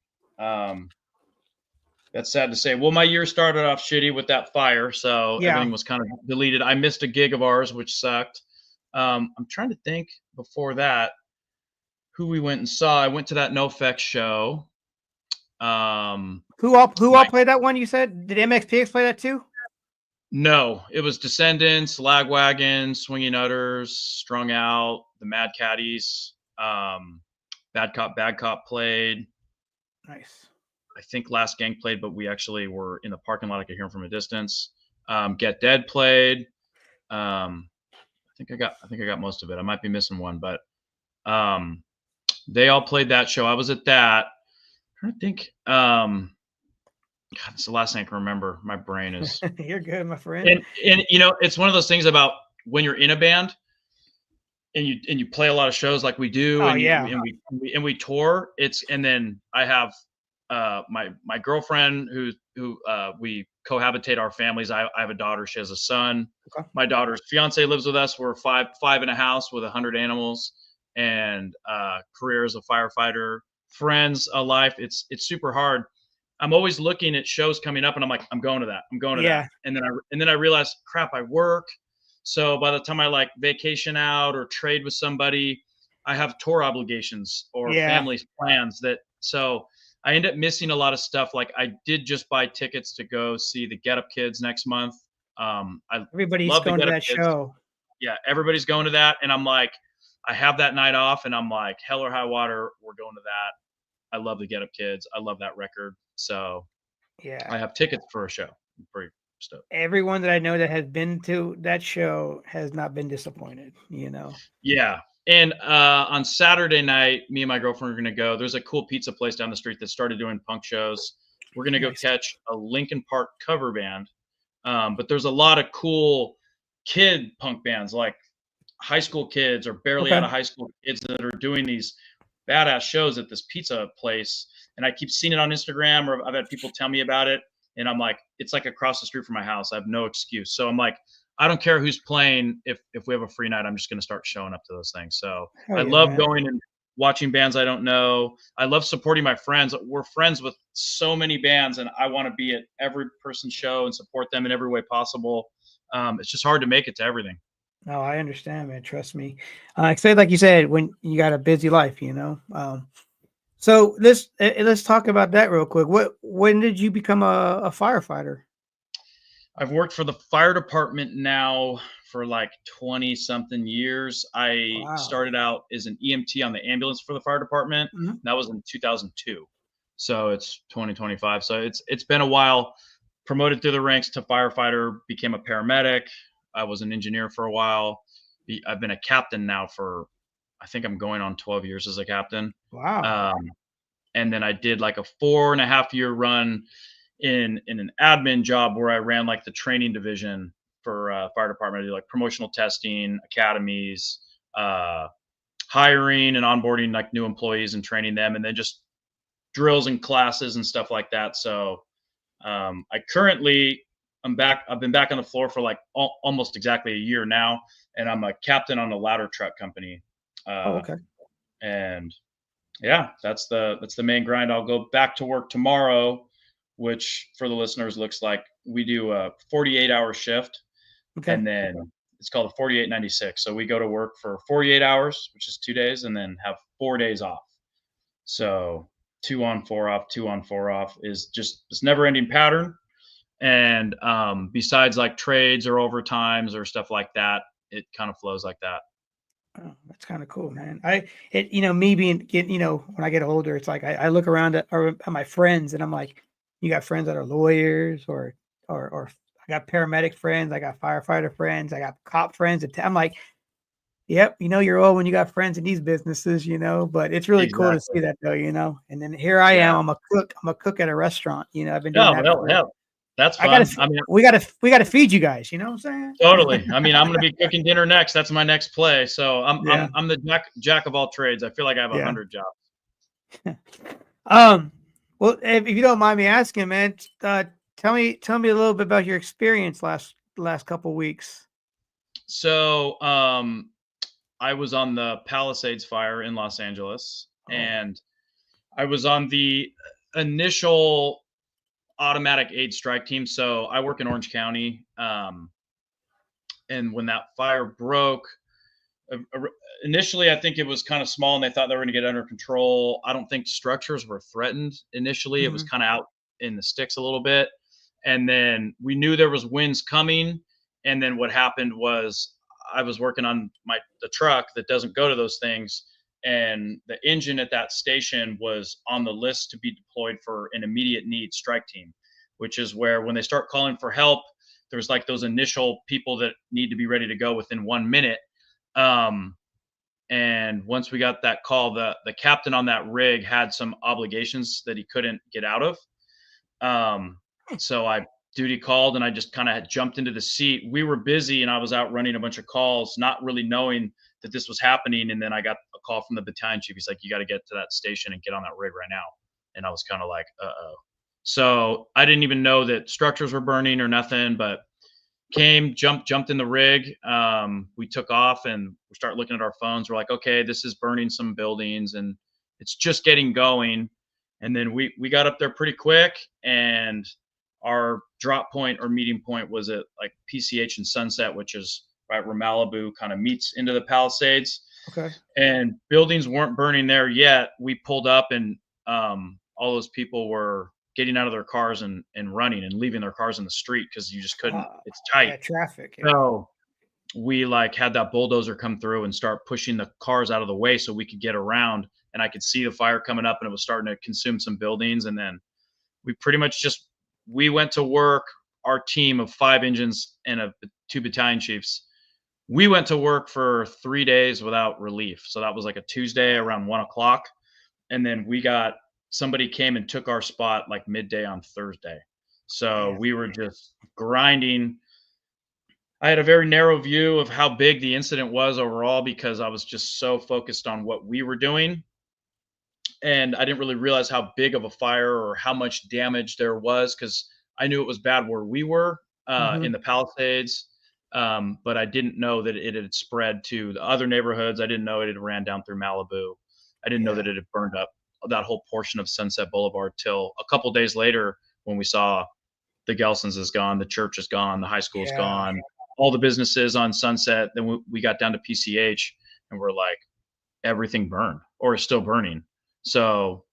That's sad to say. Well, my year started off shitty with that fire, so everything was kind of deleted. I missed a gig of ours, which sucked. I'm trying to think before that who we went and saw. I went to that NoFX show. Who all played that one? You said, did MXPX play that too? No, it was Descendants, Lagwagon, Swinging Utters, Strung Out, the Mad Caddies, Bad Cop played. Nice. I think Last Gang played, but we actually were in the parking lot. I could hear them from a distance. Get Dead played. I think I got most of it. I might be missing one, but they all played that show. I was at that. I'm trying to think. God, it's the last thing I can remember. My brain is. You're good, my friend. And you know, it's one of those things about when you're in a band and you play a lot of shows like we do, and we tour. And then I have my girlfriend who we cohabitate our families. I have a daughter. She has a son. My daughter's fiance lives with us. We're five in a house with 100 animals. and career as a firefighter, friends, a life. It's super hard. I'm always looking at shows coming up, and I'm like, I'm going to that. I'm going to Yeah. that. And then I realize, crap, I work. So by the time I like vacation out or trade with somebody, I have tour obligations or Yeah. family plans that. So I end up missing a lot of stuff. Like I did just buy tickets to go see the Get Up Kids next month. I Everybody's love the going to Get Up that Kids. show. Yeah, everybody's going to that, and I'm like, I have that night off, and I'm like, hell or high water, we're going to that. I love the Get Up Kids. I love that record. So Yeah. I have tickets for a show. I'm pretty stoked. Everyone that I know that has been to that show has not been disappointed, Yeah. And on Saturday night, me and my girlfriend are going to go. There's a cool pizza place down the street that started doing punk shows. We're going to go Nice. catch a Linkin Park cover band. But there's a lot of cool kid punk bands, like high school kids or barely out Okay. of high school kids that are doing these badass shows at this pizza place. And I keep seeing it on Instagram, or I've had people tell me about it. And I'm like, it's like across the street from my house. I have no excuse. So I'm like, I don't care who's playing. If we have a free night, I'm just going to start showing up to those things. So Hell I yeah, love man. going and watching bands I don't know. I love supporting my friends. We're friends with so many bands, and I want to be at every person's show and support them in every way possible. It's just hard to make it to everything. No, I understand, man. Trust me. Like you said, when you got a busy life, So let's talk about that real quick. When did you become a firefighter? I've worked for the fire department now for like 20 something years. I Wow. started out as an EMT on the ambulance for the fire department. Mhm. That was in 2002. So it's 2025. So it's been a while. Promoted through the ranks to firefighter, became a paramedic. I was an engineer for a while. I've been a captain now for, I think I'm going on 12 years as a captain. Wow. And then I did like a 4.5 year run in an admin job where I ran like the training division for fire department. I did like promotional testing, academies, hiring and onboarding like new employees and training them, and then just drills and classes and stuff like that. So I'm back. I've been back on the floor for like almost exactly a year now, and I'm a captain on a ladder truck company. Okay. And yeah, that's the main grind. I'll go back to work tomorrow, which for the listeners looks like we do a 48-hour shift, Okay. and then it's called a 48-96. So we go to work for 48 hours, which is 2 days, and then have 4 days off. So 2 on 4 off, 2 on 4 off is just this never ending pattern. And besides like trades or overtimes or stuff like that, it kind of flows like that. Oh, that's kind of cool, man. Me when I get older, it's like I look around at my friends and I'm like, you got friends that are lawyers or I got paramedic friends, I got firefighter friends, I got cop friends. I'm like, yep, you're old when you got friends in these businesses, but it's really cool to see that though, And then here I am, I'm a cook. I'm a cook at a restaurant. I've been doing that. Hell. That's fun. We gotta feed you guys. You know what I'm saying? Totally. I mean, I'm going to be cooking dinner next. That's my next play. So I'm the jack of all trades. I feel like I have 100 jobs. Well, if you don't mind me asking, man, tell me a little bit about your experience last couple weeks. So I was on the Palisades fire in Los Angeles, and I was on the initial automatic aid strike team. So I work in Orange County. And when that fire broke, initially, I think it was kind of small and they thought they were going to get under control. I don't think structures were threatened initially. It was kind of out in the sticks a little bit. And then we knew there was winds coming. And then what happened was I was working on the truck that doesn't go to those things. And the engine at that station was on the list to be deployed for an immediate need strike team, which is where when they start calling for help, there's like those initial people that need to be ready to go within 1 minute. And once we got that call, the captain on that rig had some obligations that he couldn't get out of. So I duty called and I just kind of jumped into the seat. We were busy and I was out running a bunch of calls, not really knowing that this was happening. And then I got a call from the battalion chief. He's like, you got to get to that station and get on that rig right now. And I was kind of like, uh-oh. So I didn't even know that structures were burning or nothing, but came, jumped in the rig. We took off and we start looking at our phones. We're like, okay, this is burning some buildings and it's just getting going. And then we got up there pretty quick, and our drop point or meeting point was at like PCH and Sunset, which is right where Malibu kind of meets into the Palisades. Okay. And buildings weren't burning there yet. We pulled up, and all those people were getting out of their cars and running and leaving their cars in the street because you just couldn't. It's tight. Yeah, traffic. Yeah. So we like had that bulldozer come through and start pushing the cars out of the way so we could get around, and I could see the fire coming up, and it was starting to consume some buildings. And then we pretty much we went to work. Our team of 5 engines and 2 battalion chiefs, we went to work for 3 days without relief. So that was like a Tuesday around 1:00. And then somebody came and took our spot like midday on Thursday. So we were just grinding. I had a very narrow view of how big the incident was overall because I was just so focused on what we were doing. And I didn't really realize how big of a fire or how much damage there was, because I knew it was bad where we were in the Palisades. But I didn't know that it had spread to the other neighborhoods. I didn't know it had ran down through Malibu. I didn't know that it had burned up that whole portion of Sunset Boulevard till a couple days later when we saw the Gelson's is gone, the church is gone, the high school is gone, all the businesses on Sunset. Then we got down to PCH and we're like, everything burned or is still burning. So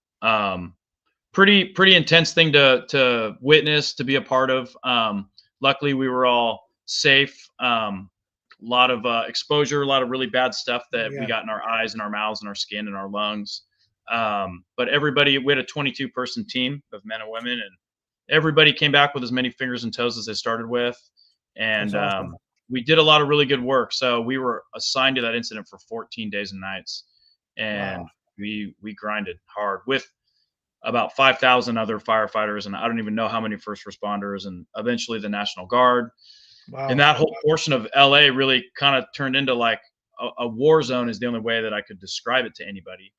pretty intense thing to witness, to be a part of. Luckily, we were all safe. A lot of exposure, a lot of really bad stuff that we got in our eyes and our mouths and our skin and our lungs. But everybody, we had a 22-person team of men and women, and everybody came back with as many fingers and toes as they started with. And awesome. We did a lot of really good work. So we were assigned to that incident for 14 days and nights. And we grinded hard with about 5,000 other firefighters, and I don't even know how many first responders, and eventually the National Guard. Wow. And that whole portion of LA really kind of turned into like a war zone, is the only way that I could describe it to anybody.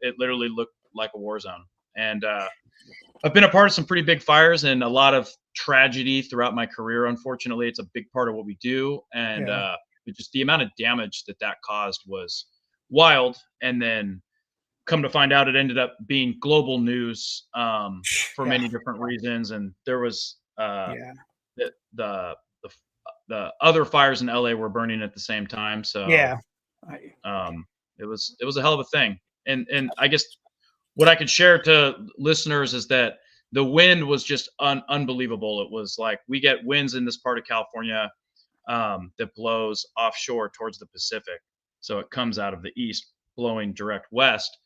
It literally looked like a war zone. And I've been a part of some pretty big fires and a lot of tragedy throughout my career. Unfortunately, it's a big part of what we do. And just the amount of damage that caused was wild. And then come to find out, it ended up being global news for many different reasons. And there was the other fires in LA were burning at the same time. So it was a hell of a thing. And I guess what I could share to listeners is that the wind was just unbelievable. It was like, we get winds in this part of California that blows offshore towards the Pacific. So it comes out of the east, blowing direct west.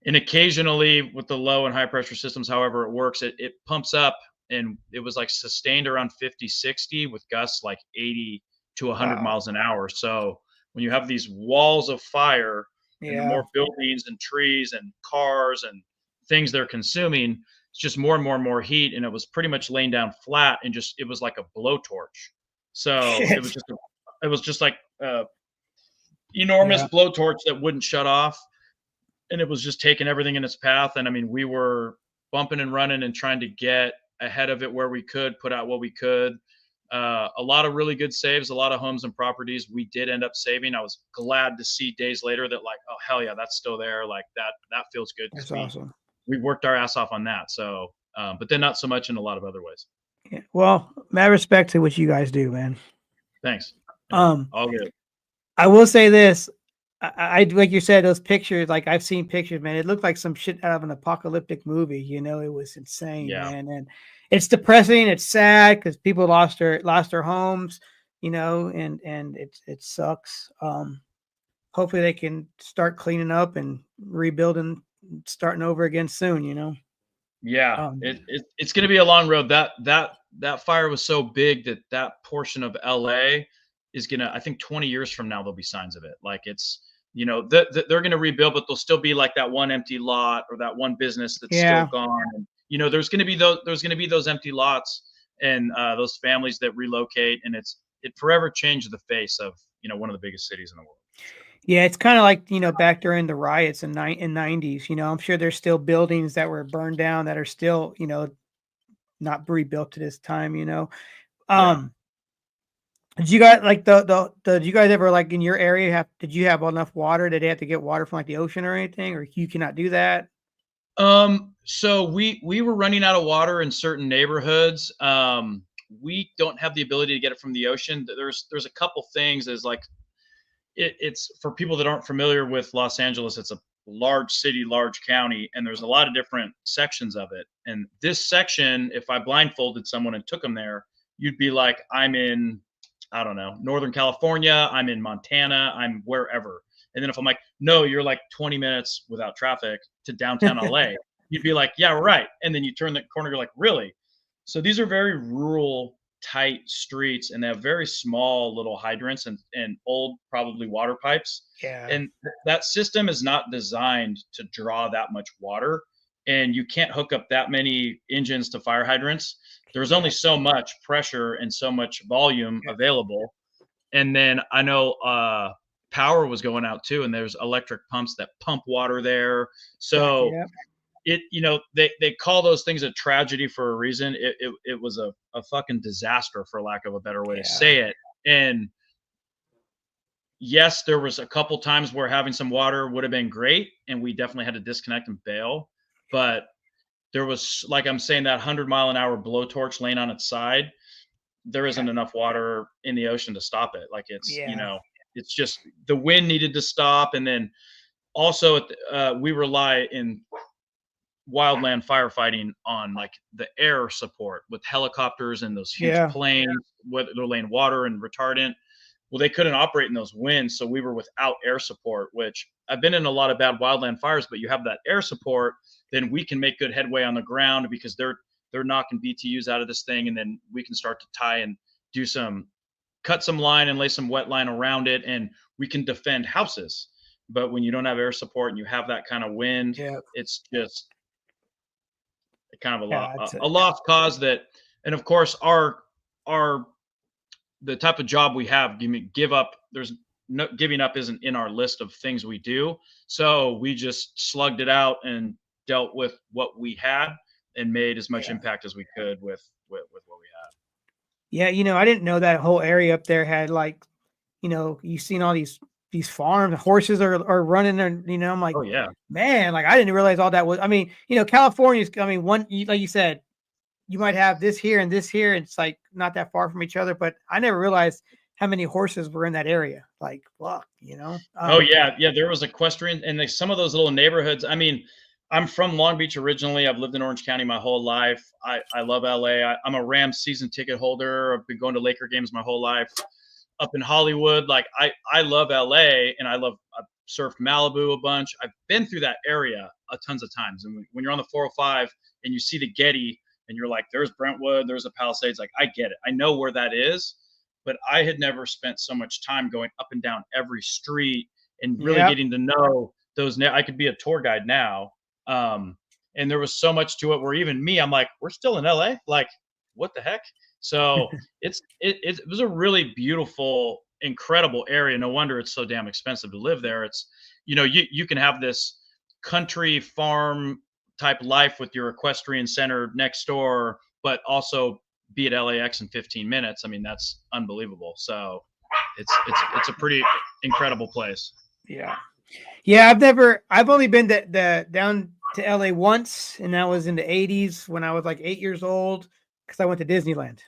And occasionally with the low and high pressure systems, however it works, it pumps up, and it was like sustained around 50, 60 with gusts like 80 to 100 miles an hour. So when you have these walls of fire and the more buildings and trees and cars and things they're consuming, it's just more and more and more heat. And it was pretty much laying down flat, and it was like a blowtorch. So it was just like enormous blowtorch that wouldn't shut off. And it was just taking everything in its path. And I mean, we were bumping and running and trying to get ahead of it where we could, put out what we could. A lot of really good saves, a lot of homes and properties we did end up saving. I was glad to see days later that like, oh, hell yeah, that's still there. Like that feels good. That's awesome. We worked our ass off on that. So, but then not so much in a lot of other ways. Yeah. Well, mad respect to what you guys do, man. Thanks. All good. I will say this. I like you said, those pictures, like I've seen pictures, man. It looked like some shit out of an apocalyptic movie. You know, it was insane, man. And it's depressing. It's sad because people lost their homes, you know, and it sucks. Hopefully they can start cleaning up and rebuilding, starting over again soon, you know? Yeah. It's going to be a long road. That fire was so big that portion of LA is going to, I think 20 years from now, there'll be signs of it. Like it's, you know, they're going to rebuild, but there'll still be like that one empty lot or that one business that's still gone. And, you know, there's going to be those empty lots and those families that relocate, and it forever changed the face of, you know, one of the biggest cities in the world. Yeah, it's kind of like, you know, back during the riots in 90s, you know, I'm sure there's still buildings that were burned down that are still, you know, not rebuilt to this time, you know. Did you guys like did you guys ever like in your area did you have enough water? Did they have to get water from like the ocean or anything, or you cannot do that? So we were running out of water in certain neighborhoods. We don't have the ability to get it from the ocean. There's a couple things as like it's for people that aren't familiar with Los Angeles. It's a large city, large county, and there's a lot of different sections of it. And this section, if I blindfolded someone and took them there, you'd be like, I'm in, I don't know, Northern California, I'm in Montana, I'm wherever. And then if I'm like, no, you're like 20 minutes without traffic to downtown LA, you'd be like, yeah, right. And then you turn the corner, you're like, really? So these are very rural, tight streets, and they have very small little hydrants and old, probably water pipes. Yeah. And that system is not designed to draw that much water. And you can't hook up that many engines to fire hydrants. There's only so much pressure and so much volume available. And then I know power was going out too, and there's electric pumps that pump water there. So Yeah. they call those things a tragedy for a reason. It was a fucking disaster, for lack of a better way to say it. And yes, there was a couple times where having some water would have been great, and we definitely had to disconnect and bail. But there was, like I'm saying, that 100-mile-an-hour blowtorch laying on its side. There isn't enough water in the ocean to stop it. Like it's it's just the wind needed to stop, and then also we rely in wildland firefighting on like the air support with helicopters and those huge planes, whether they're laying water and retardant. Well, they couldn't operate in those winds, so we were without air support, which I've been in a lot of bad wildland fires, but you have that air support, then we can make good headway on the ground because they're knocking BTUs out of this thing, and then we can start to tie and cut some line and lay some wet line around it, and we can defend houses. But when you don't have air support and you have that kind of wind, it's just kind of a lost cause. That, and of course our the type of job we have, give up, there's no giving up isn't in our list of things we do. So we just slugged it out and dealt with what we had and made as much impact as we could with what we had. Yeah, I didn't know that whole area up there had like, you've seen all these farms, horses are running there, I'm like, oh yeah, man, like I didn't realize all that was, California's, like you said, you might have this here and this here. It's like not that far from each other, but I never realized how many horses were in that area. Like, fuck, oh yeah. There was equestrian, and like some of those little neighborhoods. I mean, I'm from Long Beach originally. I've lived in Orange County my whole life. I love LA. I'm a Rams season ticket holder. I've been going to Laker games my whole life. Up in Hollywood, like I love LA, and I've surfed Malibu a bunch. I've been through that area tons of times. And when you're on the 405 and you see the Getty, and you're like, there's Brentwood, there's the Palisades. Like, I get it. I know where that is, but I had never spent so much time going up and down every street and really getting to know those. I could be a tour guide now. And there was so much to it where even me, I'm like, we're still in LA. Like, what the heck? So it was a really beautiful, incredible area. No wonder it's so damn expensive to live there. It's, you can have this country farm type life with your equestrian center next door, but also be at LAX in 15 minutes. I mean, that's unbelievable. So it's a pretty incredible place. Yeah. I've only been down to LA once, and that was in the 80s when I was like 8 years old, because I went to Disneyland.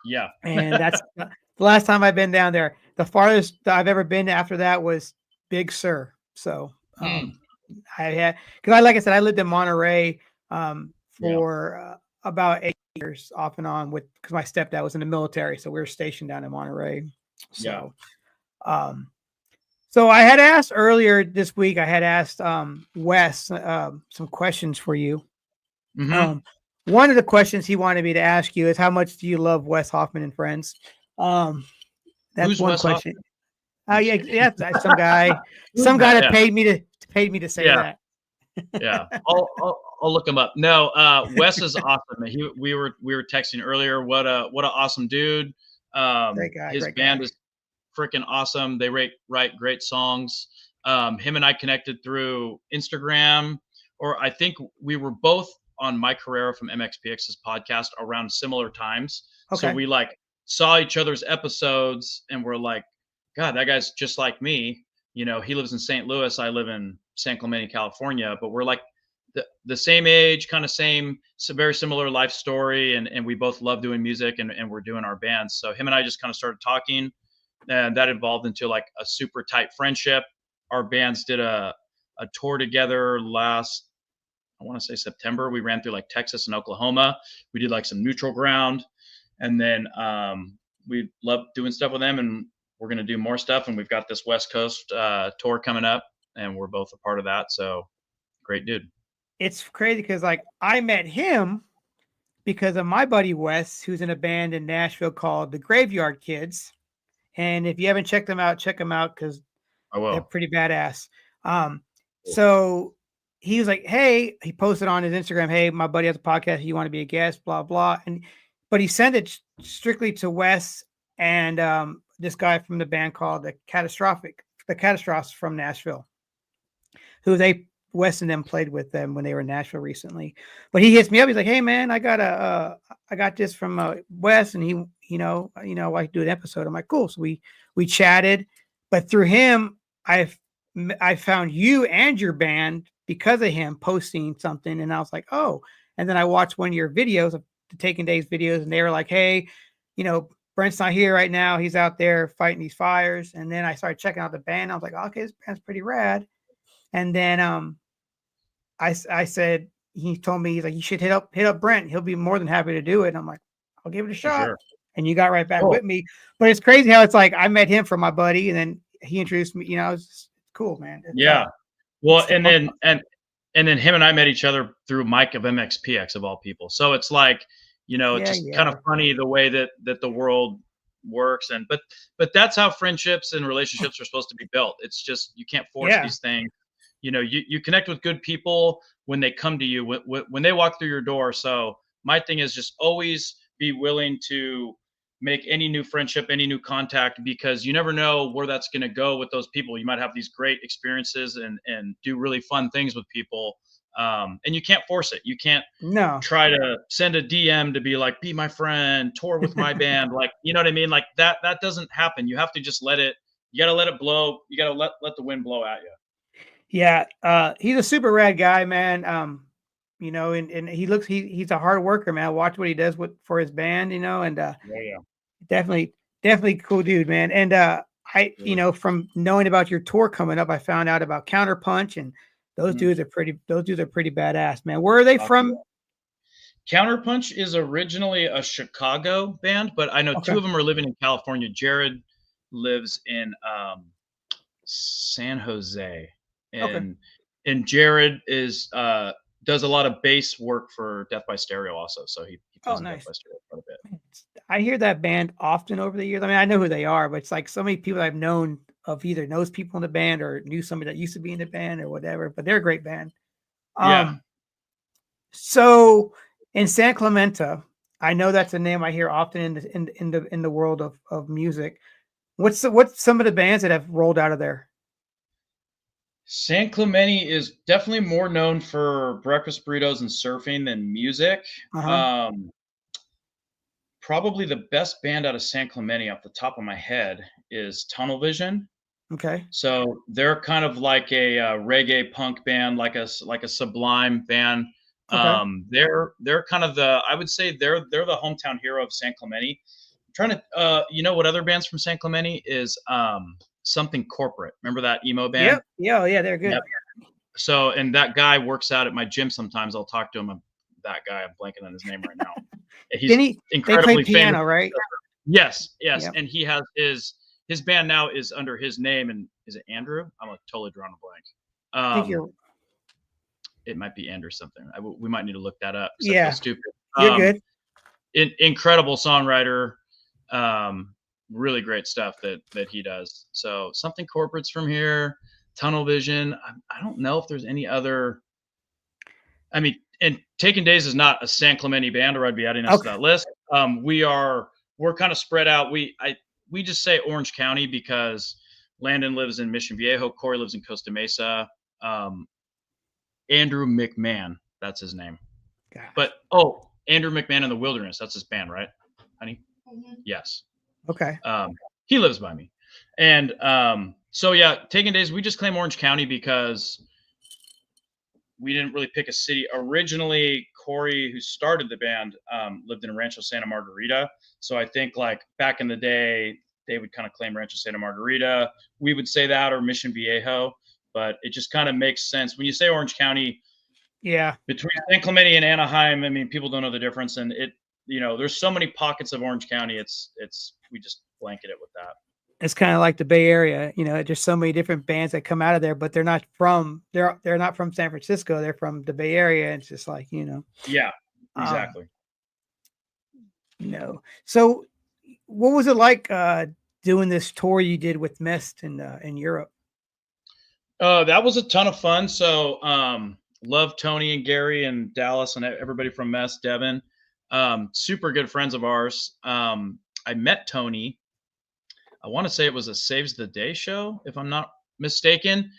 Yeah. And that's the last time I've been down there. The farthest I've ever been after that was Big Sur. So I had, because like I said, I lived in Monterey for about 8 years off and on because my stepdad was in the military, so we were stationed down in Monterey. So so I had asked earlier this week, I had asked Wes some questions for you. One of the questions he wanted me to ask you is, how much do you love Wes Hoffman and Friends? That's Who's one Wes question. Oh yeah, some guy that paid me to say that. Yeah, I'll look him up. No, Wes is awesome. We were texting earlier. What an awesome dude. His band is freaking awesome. They write great songs. Him and I connected through Instagram, or I think we were both on Mike Herrera from MXPX's podcast around similar times. Okay. So we saw each other's episodes and we're like, God, that guy's just like me. You know, he lives in St. Louis. I live in San Clemente, California, but we're like the same age, kind of same, so very similar life story. And we both love doing music and we're doing our bands. So him and I just kind of started talking, and that evolved into like a super tight friendship. Our bands did a tour together last, I want to say September. We ran through like Texas and Oklahoma. We did like some neutral ground, and then we love doing stuff with them, and we're going to do more stuff. And we've got this West Coast tour coming up, and we're both a part of that. So great dude. It's crazy because like I met him because of my buddy Wes, who's in a band in Nashville called the Graveyard Kids. And if you haven't checked them out, check them out because they're pretty badass. So he was like, hey, he posted on his Instagram, hey, my buddy has a podcast. You want to be a guest, blah, blah. But he sent it strictly to Wes and this guy from the band called the Catastrophes from Nashville, who Wes and them played with them when they were in Nashville recently. But he hits me up. He's like, hey man, I got this from Wes, and he, I do an episode. I'm like, cool. So we chatted, but through him, I found you and your band because of him posting something. And I was like, oh, and then I watched one of your videos of the Taking Days videos, and they were like, hey, Brent's not here right now. He's out there fighting these fires. And then I started checking out the band. I was like, okay, this band's pretty rad. And then, I said, he told me, he's like, you should hit up Brent. He'll be more than happy to do it. And I'm like, I'll give it a shot. Sure. And you got right back with me. But it's crazy how it's like, I met him from my buddy, and then he introduced me, it's just cool, man. Yeah. Well, and then him and I met each other through Mike of MXPX of all people. So it's like, it's just kind of funny the way that the world works. But that's how friendships and relationships are supposed to be built. It's just, you can't force these things. You connect with good people when they come to you, when they walk through your door. So my thing is just always be willing to make any new friendship, any new contact, because you never know where that's going to go with those people. You might have these great experiences and do really fun things with people. And you can't force it. You can't try to send a DM to be like, be my friend, tour with my band. Like, you know what I mean? Like that doesn't happen. You have to just let it blow. You got to let the wind blow at you. Yeah, he's a super rad guy, man. And he's a hard worker, man. I watch what he does for his band, and definitely cool dude, man. And from knowing about your tour coming up, I found out about Counterpunch, and those dudes are pretty badass, man. Where are they from? Counterpunch is originally a Chicago band, but I know two of them are living in California. Jared lives in San Jose. And Jared does a lot of bass work for Death by Stereo also. So he plays nice. Death by Stereo quite a bit. I hear that band often over the years. I mean, I know who they are, but it's like so many people I've known of either knows people in the band or knew somebody that used to be in the band or whatever, but they're a great band. So in San Clemente, I know that's a name I hear often in the world of music. What's some of the bands that have rolled out of there? San Clemente is definitely more known for breakfast burritos and surfing than music. Probably the best band out of San Clemente off the top of my head is Tunnel Vision. Okay. So they're kind of like a reggae punk band, like a Sublime band. Okay. They're kind of I would say they're the hometown hero of San Clemente. I'm trying to, what other bands from San Clemente is Something Corporate. Remember that emo band? Yep. Yeah, they're good. Yep. So, and that guy works out at my gym sometimes. I'll talk to him. That guy, I'm blanking on his name right now. He's incredibly they play piano, famous. Right? Yes. Yep. And he has his band now is under his name. And is it Andrew? I'm totally drawing a blank. I think it might be Andrew something. We might need to look that up. Yeah. I feel stupid. You're good. Incredible songwriter. Really great stuff that he does. So Something Corporate's from here. Tunnel Vision. I don't know if there's any other. I mean, and Taking Days is not a San Clemente band, or I'd be adding us to that list. We're kind of spread out. We just say Orange County because Landon lives in Mission Viejo. Corey lives in Costa Mesa. Andrew McMahon, that's his name. Gosh. But Andrew McMahon in the Wilderness, that's his band, right, honey? Yes. Okay. He lives by me. And so yeah, Taking Days, we just claim Orange County because we didn't really pick a city. Originally, Corey, who started the band, lived in Rancho Santa Margarita. So I think like back in the day, they would kind of claim Rancho Santa Margarita. We would say that, or Mission Viejo, but it just kind of makes sense. When you say Orange County, Yeah. between San Clemente and Anaheim, I mean, people don't know the difference. And there's so many pockets of Orange County. We just blanket it with that. It's kind of like the Bay Area, there's so many different bands that come out of there, but they're not from San Francisco. They're from the Bay Area. It's just like, Yeah, exactly. So what was it like doing this tour you did with Mist in Europe? That was a ton of fun. So love Tony and Gary and Dallas and everybody from Mess, Devin. Super good friends of ours. I met Tony, I want to say it was a Saves the Day show, if I'm not mistaken,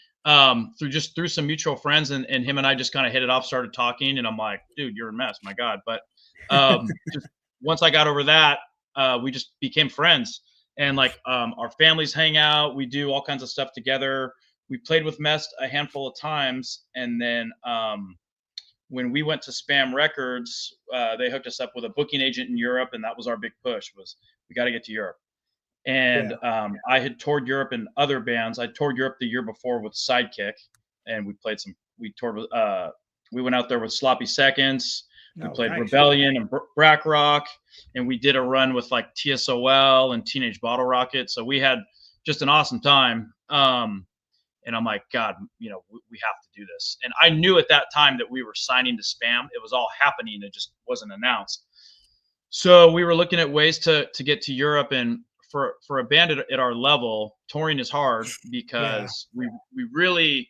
through some mutual friends, and him and I just kind of hit it off, started talking, and I'm like, dude, you're a mess, my God. But just once I got over that, we just became friends, and like our families hang out, we do all kinds of stuff together. We played with Mest a handful of times, and then when we went to SBAM Records, they hooked us up with a booking agent in Europe, and that was our big push, was we got to get to Europe. And I had toured Europe in other bands. I toured Europe the year before with Sidekick, and we toured with, we went out there with Sloppy Seconds. We played nice. Rebellion and Brack Rock, and we did a run with like TSOL and Teenage Bottle Rocket. So we had just an awesome time. And I'm like, God, we have to do this. And I knew at that time that we were signing to SBAM. It was all happening. It just wasn't announced. So we were looking at ways to get to Europe, and for a band at our level, touring is hard because we really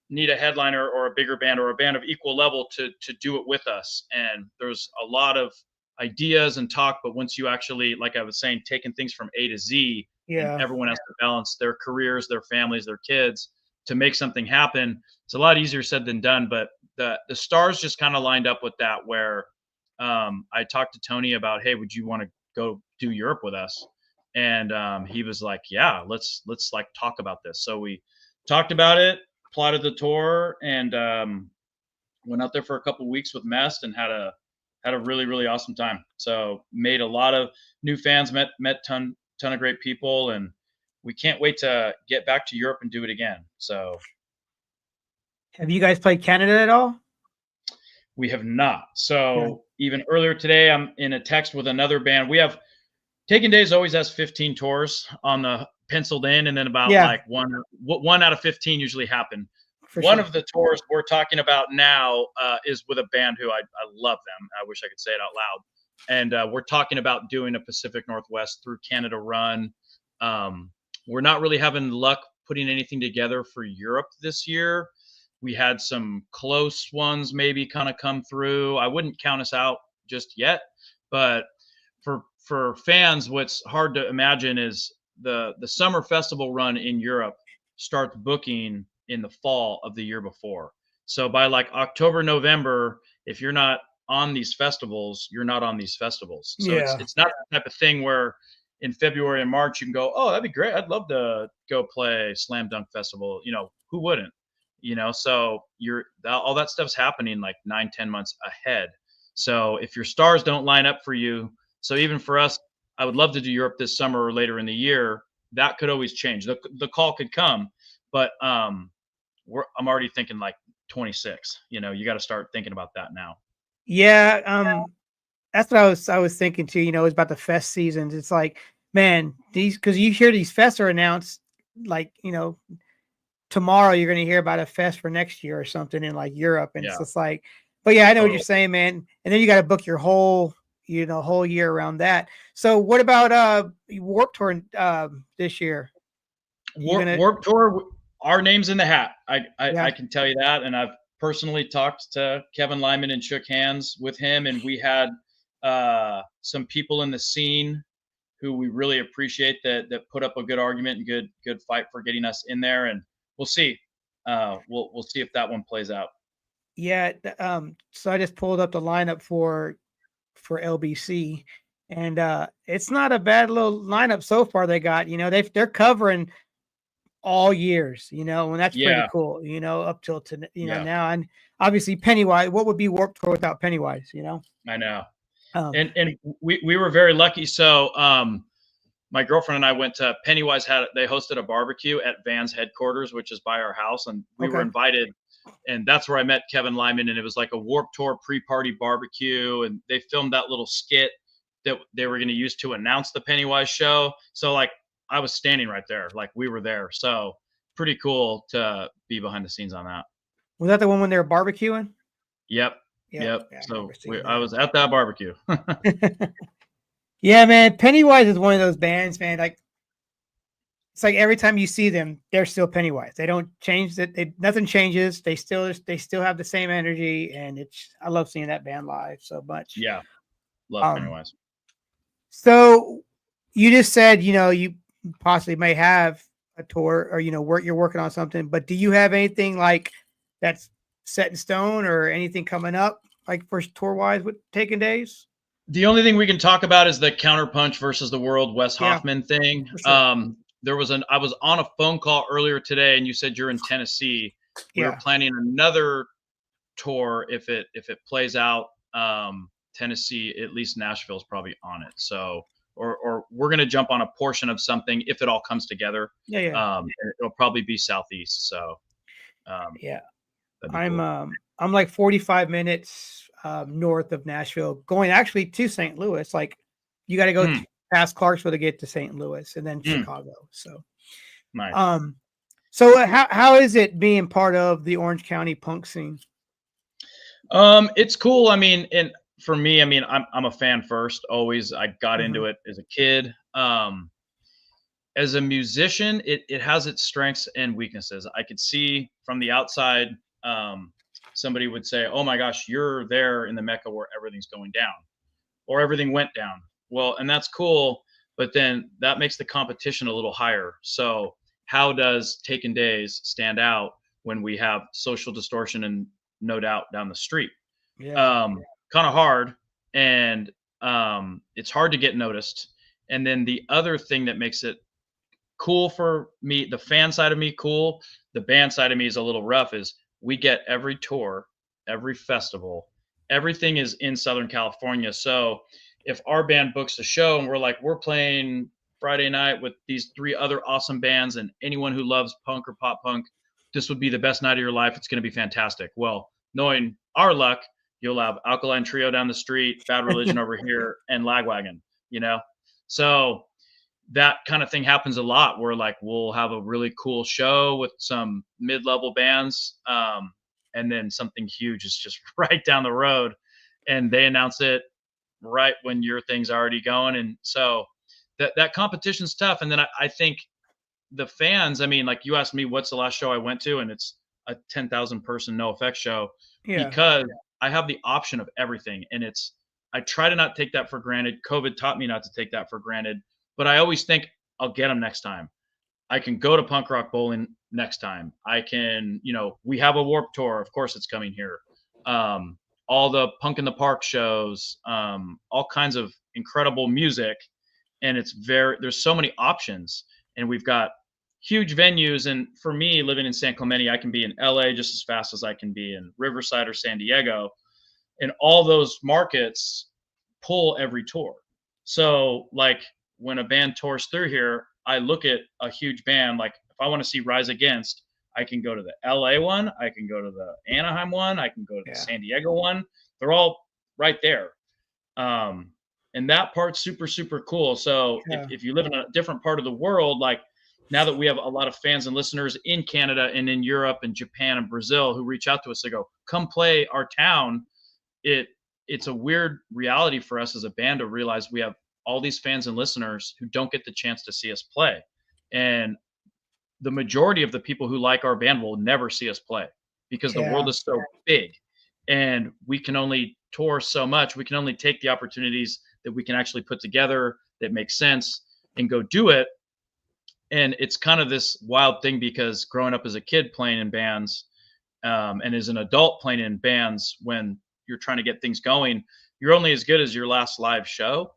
need a headliner or a bigger band or a band of equal level to do it with us. And there's a lot of ideas and talk, but once you actually, like I was saying, taking things from A to Z, and everyone has to balance their careers, their families, their kids to make something happen. It's a lot easier said than done, but the stars just kind of lined up with that, where I talked to Tony about, hey, would you want to go do Europe with us? And he was like, yeah, let's like talk about this. So we talked about it, plotted the tour, and went out there for a couple of weeks with Mest and had a really, really awesome time. So made a lot of new fans, met ton of great people, and we can't wait to get back to Europe and do it again. So have you guys played Canada at all? We have not. So even earlier today, I'm in a text with another band. We have Taking Days always has 15 tours on the penciled in, and then about like one out of 15 usually happen. One of the tours we're talking about now is with a band who I love them. I wish I could say it out loud. And we're talking about doing a Pacific Northwest through Canada run. We're not really having luck putting anything together for Europe this year. We had some close ones maybe kind of come through. I wouldn't count us out just yet, but for fans, what's hard to imagine is the summer festival run in Europe starts booking in the fall of the year before. So by like October, November, if you're not on these festivals, you're not on these festivals. So it's not the type of thing where in February and March you can go, oh, that'd be great, I'd love to go play Slam Dunk Festival. Who wouldn't? So all that stuff's happening like 9-10 months ahead. So if your stars don't line up for you, so even for us, I would love to do Europe this summer or later in the year. That could always change. The call could come, but I'm already thinking like 26. You got to start thinking about that now. Yeah, that's what I was thinking too. It's about the fest seasons. It's like, man, because you hear these fests are announced, like tomorrow you're going to hear about a fest for next year or something in like Europe, and it's just like, but yeah, I know what you're saying, man. And then you got to book your whole year around that. So what about Warped Tour this year? Warped Tour, our name's in the hat. I can tell you that, and I've personally talked to Kevin Lyman and shook hands with him, and we had some people in the scene who we really appreciate that put up a good argument and good fight for getting us in there, and we'll see. We'll see if that one plays out. Yeah. So I just pulled up the lineup for LBC, and it's not a bad little lineup so far. They got, they're covering all years, and that's pretty Yeah, cool, up till yeah, now. And obviously Pennywise, what would be Warped Tour without Pennywise, I know. um And we were very lucky. So my girlfriend and I went to Pennywise they hosted a barbecue at Van's headquarters, which is by our house, and we were okay. invited, and that's where I met Kevin Lyman, and it was like a Warped Tour pre-party barbecue, and they filmed that little skit that they were going to use to announce the Pennywise show. So like I was standing right there, like we were there. So pretty cool to be behind the scenes on that. Was that the one when they were barbecuing? Yep. Yeah, Yep. I So remember seeing I was at that barbecue. that. Yeah, man, Pennywise is one of those bands, man. Like, it's like every time you see them, they're still Pennywise. They don't change that. Nothing changes. They still have the same energy, and I love seeing that band live so much. Yeah. Love Um, Pennywise. so you just said, you possibly may have a tour, or you're working on something, but do you have anything like that's set in stone, or anything coming up like for tour wise with Taking Days? The only thing we can talk about is the Counterpunch versus the World Wes Yeah, Hoffman thing. for sure. I was on a phone call earlier today, and you said you're in Tennessee. We were Yeah. planning another tour if it plays out. Tennessee, at least Nashville's probably on it. So, or we're gonna jump on a portion of something if it all comes together. Yeah. Yeah. And it'll probably be Southeast. So, Yeah. that'd be cool. I'm like 45 minutes north of Nashville, going actually to St. Louis. Like, you got to go past Clarksville to get to St. Louis, and then Chicago. So, Nice. So how is it being part of the Orange County punk scene? It's cool. I mean, and for me, I mean, I'm a fan first. Always, I got into it as a kid. As a musician, it has its strengths and weaknesses. I could see from the outside, somebody would say, "Oh my gosh, you're there in the Mecca where everything's going down, or everything went down." Well, and that's cool, but then that makes the competition a little higher. So, how does Taken Days stand out when we have Social Distortion and No Doubt down the street? Yeah. Kind of hard, and it's hard to get noticed. And then the other thing that makes it cool for me, the fan side of me, cool. The band side of me is a little rough. Is we get every tour, every festival, everything is in Southern California. So if our band books a show and we're playing Friday night with these 3 other awesome bands, and anyone who loves punk or pop punk, this would be the best night of your life. It's going to be fantastic. Well, knowing our luck, you'll have Alkaline Trio down the street, Bad Religion over here, and Lagwagon, So that kind of thing happens a lot where like we'll have a really cool show with some mid-level bands, and then something huge is just right down the road, and they announce it right when your thing's already going. And so that competition's tough. And then I think the fans, I mean, like you asked me what's the last show I went to, and it's a 10,000 person NoFX show, because I have the option of everything. And I try to not take that for granted. COVID taught me not to take that for granted, but I always think I'll get them next time. I can go to Punk Rock Bowling next time. I can, we have a Warped Tour. Of course it's coming here. All the Punk in the Park shows, all kinds of incredible music. And there's so many options, and we've got huge venues. And for me, living in San Clemente, I can be in LA just as fast as I can be in Riverside or San Diego. And all those markets pull every tour. So like when a band tours through here, I look at a huge band. Like if I want to see Rise Against, I can go to the LA one, I can go to the Anaheim one, I can go to the San Diego one. They're all right there. And that part's super, super cool. So if you live in a different part of the world, like now that we have a lot of fans and listeners in Canada and in Europe and Japan and Brazil who reach out to us, they go, come play our town. It's a weird reality for us as a band to realize we have all these fans and listeners who don't get the chance to see us play. And the majority of the people who like our band will never see us play because the world is so big, and we can only tour so much. We can only take the opportunities that we can actually put together that make sense and go do it. And it's kind of this wild thing because growing up as a kid playing in bands, and as an adult playing in bands, when you're trying to get things going, you're only as good as your last live show.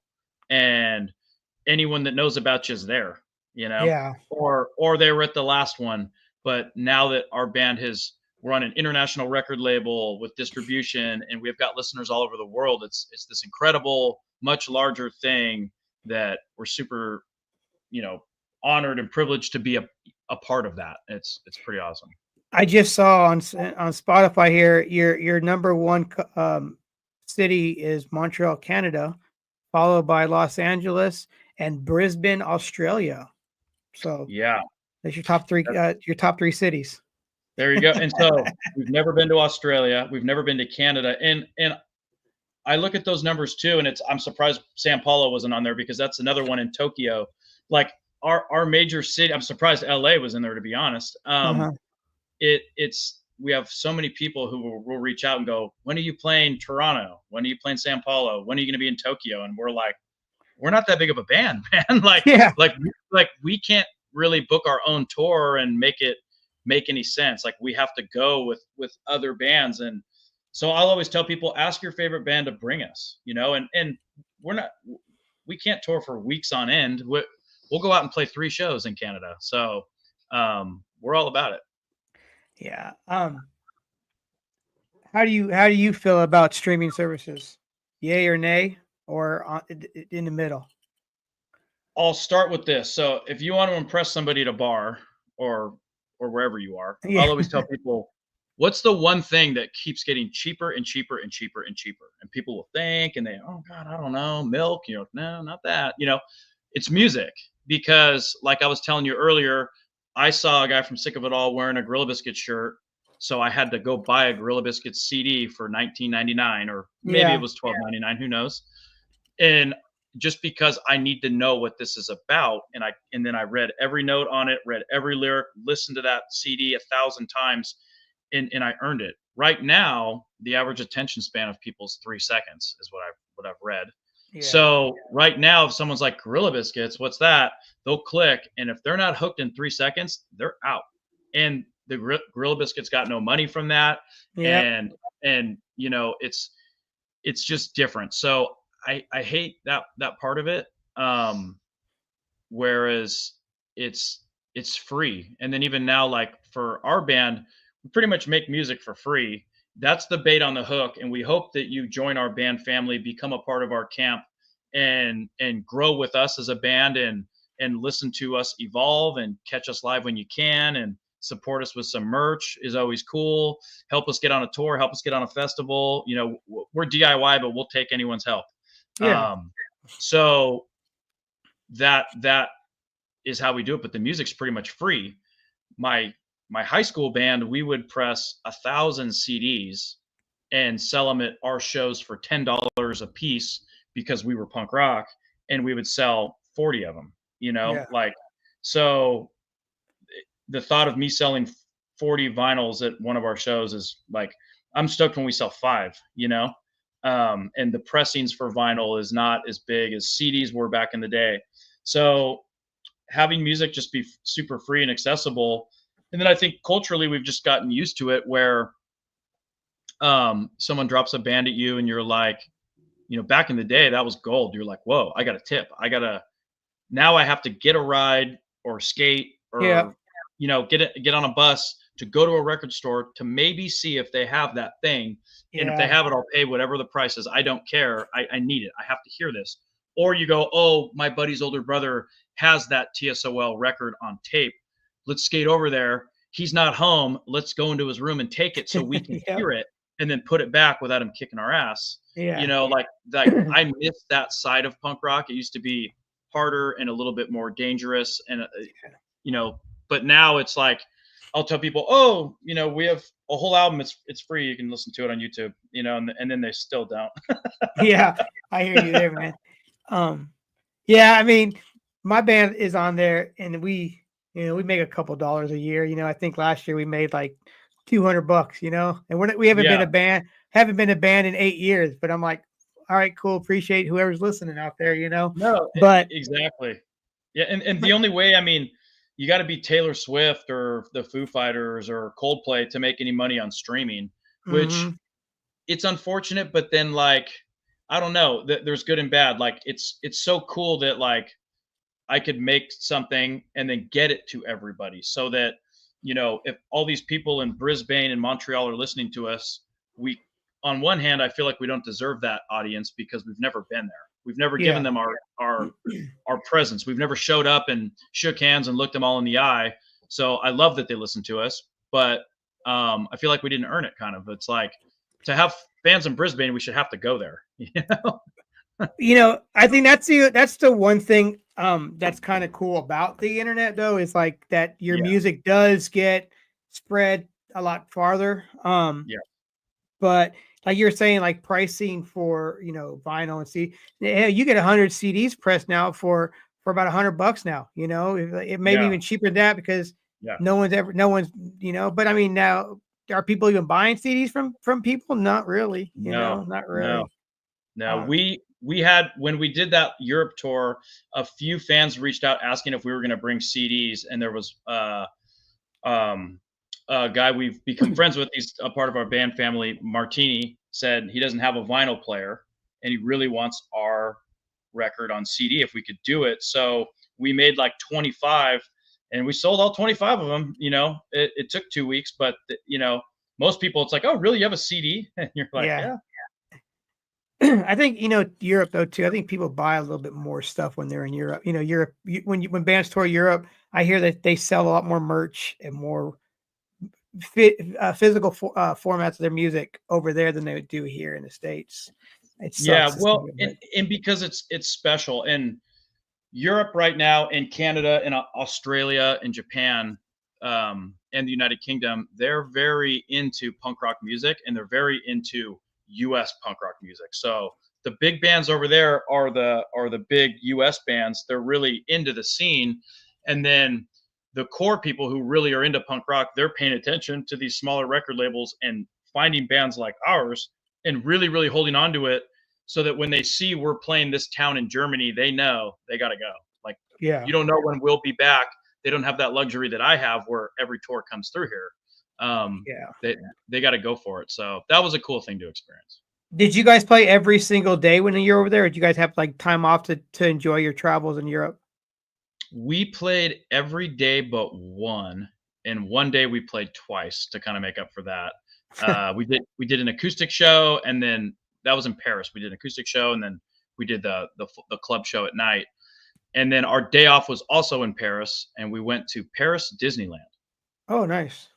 and anyone that knows about you is there, you know, Yeah. or they were at the last one. But now that our band we're on an international record label with distribution, and we've got listeners all over the world. It's this incredible, much larger thing that we're super, you know, honored and privileged to be a part of that. It's pretty awesome. I just saw on Spotify here your number one city is Montreal, Canada, followed by Los Angeles and Brisbane, Australia. So Yeah, that's your top three cities. there you go. And so we've never been to Australia, we've never been to Canada, and I look at those numbers too, and I'm surprised Sao Paulo wasn't on there, because that's another one in Tokyo. Like our major city, I'm surprised LA was in there, to be honest. We have so many people who will reach out and go, when are you playing Toronto? When are you playing Sao Paulo? When are you going to be in Tokyo? And we're like, we're not that big of a band, man. like we can't really book our own tour and make it make any sense. Like, we have to go with other bands. And so I'll always tell people, ask your favorite band to bring us, you know, and we can't tour for weeks on end. We'll go out and play 3 shows in Canada. So we're all about it. Yeah. How do you feel about streaming services? Yay or nay, or in the middle? I'll start with this. So if you want to impress somebody at a bar or wherever you are, I'll always tell people, what's the one thing that keeps getting cheaper and cheaper and cheaper and cheaper? And people will think, and oh God, I don't know, milk, you know, no, not that, you know, it's music. Because like I was telling you earlier, I saw a guy from Sick of It All wearing a Gorilla Biscuit shirt. So I had to go buy a Gorilla Biscuit CD for $19.99, or maybe it was $12.99, who knows? And just because I need to know what this is about, and then I read every note on it, read every lyric, listened to that CD 1,000 times, and I earned it. Right now, the average attention span of people is 3 seconds, is what I've read. Yeah. So right now, if someone's like, Gorilla Biscuits, what's that? They'll click, and if they're not hooked in 3 seconds, they're out. And the Gorilla Biscuits got no money from that. Yeah. And you know, it's just different. So I hate that part of it. Whereas it's free. And then even now, like for our band, we pretty much make music for free. That's the bait on the hook. And we hope that you join our band family, become a part of our camp, and grow with us as a band, and listen to us evolve, and catch us live when you can, and support us with some merch is always cool. Help us get on a tour, help us get on a festival. You know, we're DIY, but we'll take anyone's help. Yeah. So that is how we do it. But the music's pretty much free. My high school band, we would press 1,000 CDs and sell them at our shows for $10 a piece, because we were punk rock, and we would sell 40 of them, you know, like, so the thought of me selling 40 vinyls at one of our shows is like, I'm stoked when we sell 5, you know? And the pressings for vinyl is not as big as CDs were back in the day. So having music just be super free and accessible. And then I think culturally we've just gotten used to it, where someone drops a band at you and you're like, you know, back in the day that was gold. You're like, whoa, I got a tip. Now I have to get a ride or skate or, you know, get on a bus to go to a record store to maybe see if they have that thing. And if they have it, I'll pay whatever the price is. I don't care. I need it. I have to hear this. Or you go, oh, my buddy's older brother has that TSOL record on tape. Let's skate over there. He's not home. Let's go into his room and take it so we can hear it, and then put it back without him kicking our ass. Yeah. You know, like I miss that side of punk rock. It used to be harder and a little bit more dangerous. And, you know, but now it's like, I'll tell people, oh, you know, we have a whole album. It's free. You can listen to it on YouTube, you know, and then they still don't. Yeah, I hear you there, man. Yeah, I mean, my band is on there, and we make a couple dollars a year. You know, I think last year we made like $200, you know, and we haven't been a band in 8 years, but I'm like, all right, cool. Appreciate whoever's listening out there, you know? No, but exactly. Yeah. And the only way, I mean, you got to be Taylor Swift or the Foo Fighters or Coldplay to make any money on streaming, which it's unfortunate. But then, like, I don't know, there's good and bad. Like it's so cool that like I could make something and then get it to everybody so that, if all these people in Brisbane and Montreal are listening to us, we, on one hand, I feel like we don't deserve that audience because we've never been there. We've never given Yeah. them our presence. We've never showed up and shook hands and looked them all in the eye. So I love that they listen to us, but I feel like we didn't earn it. Kind of. It's like to have fans in Brisbane, we should have to go there. I think that's the one thing that's kind of cool about the internet though, is like that your Yeah. music does get spread a lot farther. Yeah. But like you're saying, like pricing for vinyl and CD, you get 100 CDs pressed now for about $100 now. It may be Yeah. even cheaper than that because Yeah. no one's. But I mean, now are people even buying CDs from people? Not really. No. Not really. No. Um, We had, when we did that Europe tour, a few fans reached out asking if we were going to bring CDs, and there was a guy we've become friends with. He's a part of our band family. Martini said he doesn't have a vinyl player, and he really wants our record on CD if we could do it. So we made like 25, and we sold all 25 of them. It took 2 weeks, but most people, it's like, oh, really? You have a CD? And you're like, Yeah. yeah. I think Europe though too. I think people buy a little bit more stuff when they're in Europe. Europe, when bands tour Europe, I hear that they sell a lot more merch and more physical formats of their music over there than they would do here in the States. It Yeah, sucks. well, and because it's special, and Europe right now, and Canada and Australia and Japan, and the United Kingdom, they're very into punk rock music, and they're very into US punk rock music. So the big bands over there are the big US bands. They're really into the scene. And then the core people who really are into punk rock, they're paying attention to these smaller record labels and finding bands like ours and really, really holding on to it, so that when they see we're playing this town in Germany, they know they got to go. Like, Yeah. you don't know when we'll be back. They don't have that luxury that I have where every tour comes through here. Yeah. They got to go for it. So that was a cool thing to experience. Did you guys play every single day when you're over there, or did you guys have like time off to enjoy your travels in Europe? We played every day but one, and one day we played twice to kind of make up for that. We did an acoustic show, and then that was in Paris. We did an acoustic show, and then we did the club show at night. And then our day off was also in Paris, and we went to Paris Disneyland. Oh, nice.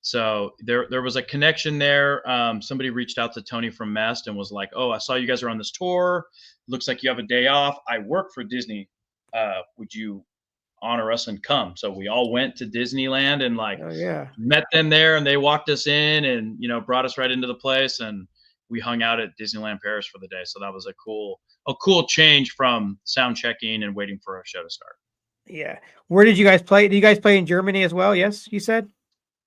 So there was a connection there. Somebody reached out to Tony from Mest and was like, "Oh, I saw you guys are on this tour. Looks like you have a day off. I work for Disney. Would you honor us and come?" So we all went to Disneyland and Oh yeah. met them there, and they walked us in and brought us right into the place, and we hung out at Disneyland Paris for the day. So that was a cool change from sound checking and waiting for a show to start. Yeah. Where did you guys play? Did you guys play in Germany as well? Yes, you said.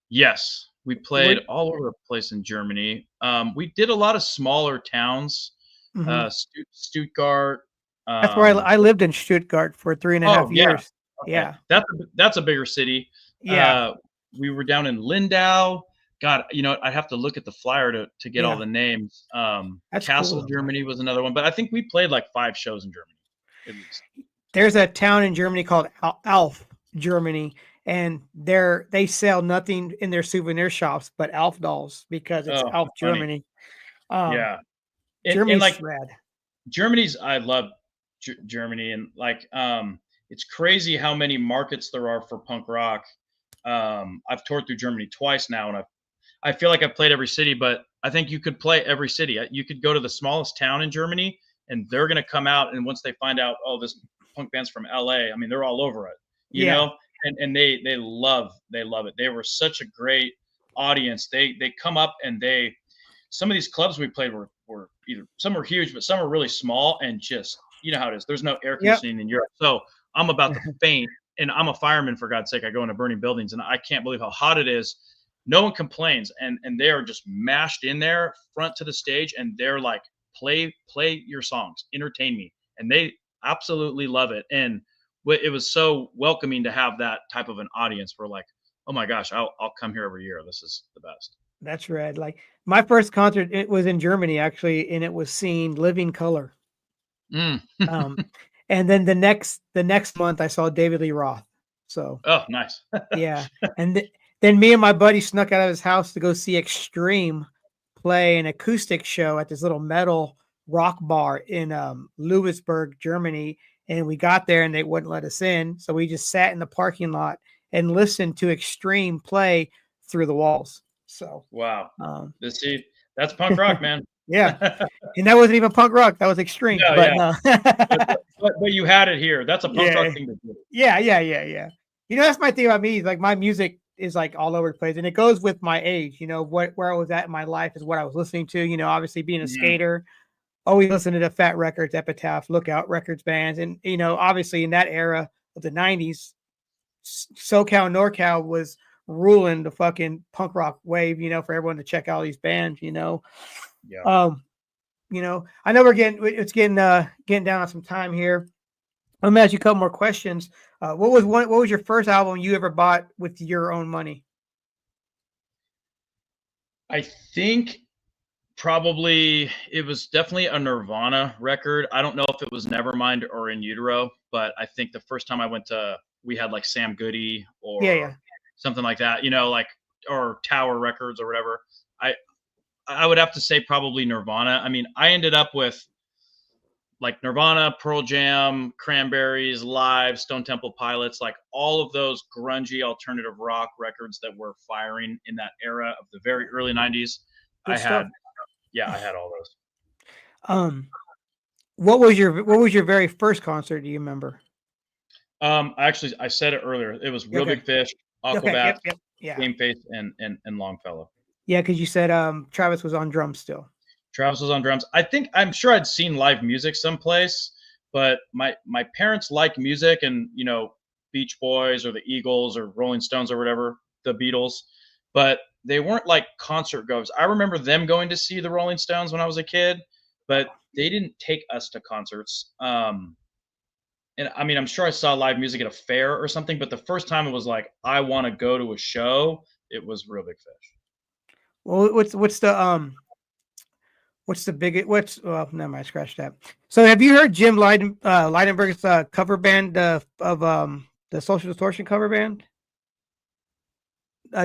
Yes, we played all over the place in Germany. We did a lot of smaller towns, Mhm. Stuttgart. That's where I lived in Stuttgart for 3.5 Yeah. years. Okay. Yeah. That's a bigger city. Yeah. We were down in Lindau. God, I'd have to look at the flyer to get all Yeah. the names. That's Castle, cool. Germany was another one, but I think we played like 5 shows in Germany at least. There's a town in Germany called Alf, Germany, and they sell nothing in their souvenir shops but Alf dolls because it's Oh, Alf, funny. Germany. Yeah. And Germany's like rad. I love Germany, and like it's crazy how many markets there are for punk rock. I've toured through Germany twice now, and I feel like I've played every city, but I think you could play every city. You could go to the smallest town in Germany, and they're going to come out, and once they find out, oh, this punk band's from LA, I mean, they're all over it, Yeah. and they love it. They were such a great audience. They come up, and some of these clubs we played were either, some were huge, but some were really small, and just, you know how it is. There's no air Yep. conditioning in Europe. So I'm about to faint, and I'm a fireman, for God's sake. I go into burning buildings, and I can't believe how hot it is. No one complains, and they are just mashed in there front to the stage, and they're like, play your songs, entertain me. And they absolutely love it. And it was so welcoming to have that type of an audience. We're like, oh my gosh, I'll come here every year. This is the best. That's rad. Like My first concert, it was in Germany actually, and it was seeing Living Color. Mm. Um, and then the next month I saw David Lee Roth. So Oh, nice. yeah, and then me and my buddy snuck out of his house to go see Extreme play an acoustic show at this little metal rock bar in Lewisburg, Germany. And we got there and they wouldn't let us in, so we just sat in the parking lot and listened to Extreme play through the walls. So Wow. um, See, that's punk rock, man. yeah, and that wasn't even punk rock; that was Extreme. No, But yeah. no, But you had it here. That's a punk rock thing to do. yeah. You know, that's my thing about me. Like my music is like all over the place, and it goes with my age. You know, where I was at in my life is what I was listening to. You know, obviously being a skater, always listening to Fat Records, Epitaph, Lookout Records bands, and you know, obviously in that era of the '90s, SoCal, NorCal was ruling the fucking punk rock wave. You know, for everyone to check out these bands. You know, Yeah. you know, I know it's getting down on some time here. Let me ask you a couple more questions. What was your first album you ever bought with your own money? I think probably it was definitely a Nirvana record. I don't know if it was Nevermind or In Utero, but I think the first time we had like Sam Goody or Yeah. something like that, you know, like, or Tower Records or whatever. I would have to say probably Nirvana. I mean, I ended up with like Nirvana, Pearl Jam, Cranberries, Live, Stone Temple Pilots, like all of those grungy alternative rock records that were firing in that era of the very early 90s. Good I stuff. had all those. What was your very first concert? Do you remember? Actually, I said it earlier. It was Real Big Fish, Aquabats, Yeah. Game Face, and Longfellow. Yeah, because you said Travis was on drums still. Travis was on drums. I'm sure I'd seen live music someplace, but my parents like music and, you know, Beach Boys or the Eagles or Rolling Stones or whatever, the Beatles, but they weren't like concert goers. I remember them going to see the Rolling Stones when I was a kid, but they didn't take us to concerts. And I mean, I'm sure I saw live music at a fair or something, but the first time it was like, I want to go to a show, it was Real Big Fish. Well, what's the biggest? Well, never mind. Scratch that. So, have you heard Jim Leidenberg's cover band of the Social Distortion cover band?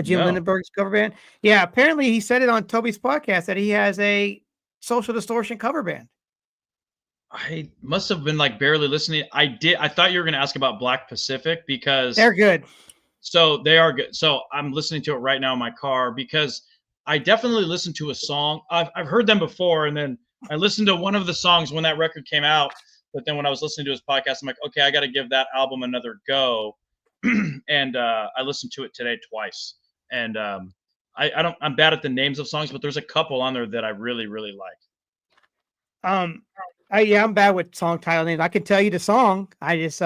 Jim No. Lindenberg's cover band. Yeah, apparently he said it on Toby's podcast that he has a Social Distortion cover band. I must have been like barely listening. I thought you were going to ask about Black Pacific because they're good. So they are good. So I'm listening to it right now in my car because I definitely listened to a song. I've heard them before, and then I listened to one of the songs when that record came out. But then when I was listening to his podcast, I'm like, okay, I got to give that album another go. And I listened to it today twice. And I'm bad at the names of songs, but there's a couple on there that I really, really like. I'm bad with song title names. I can tell you the song. I just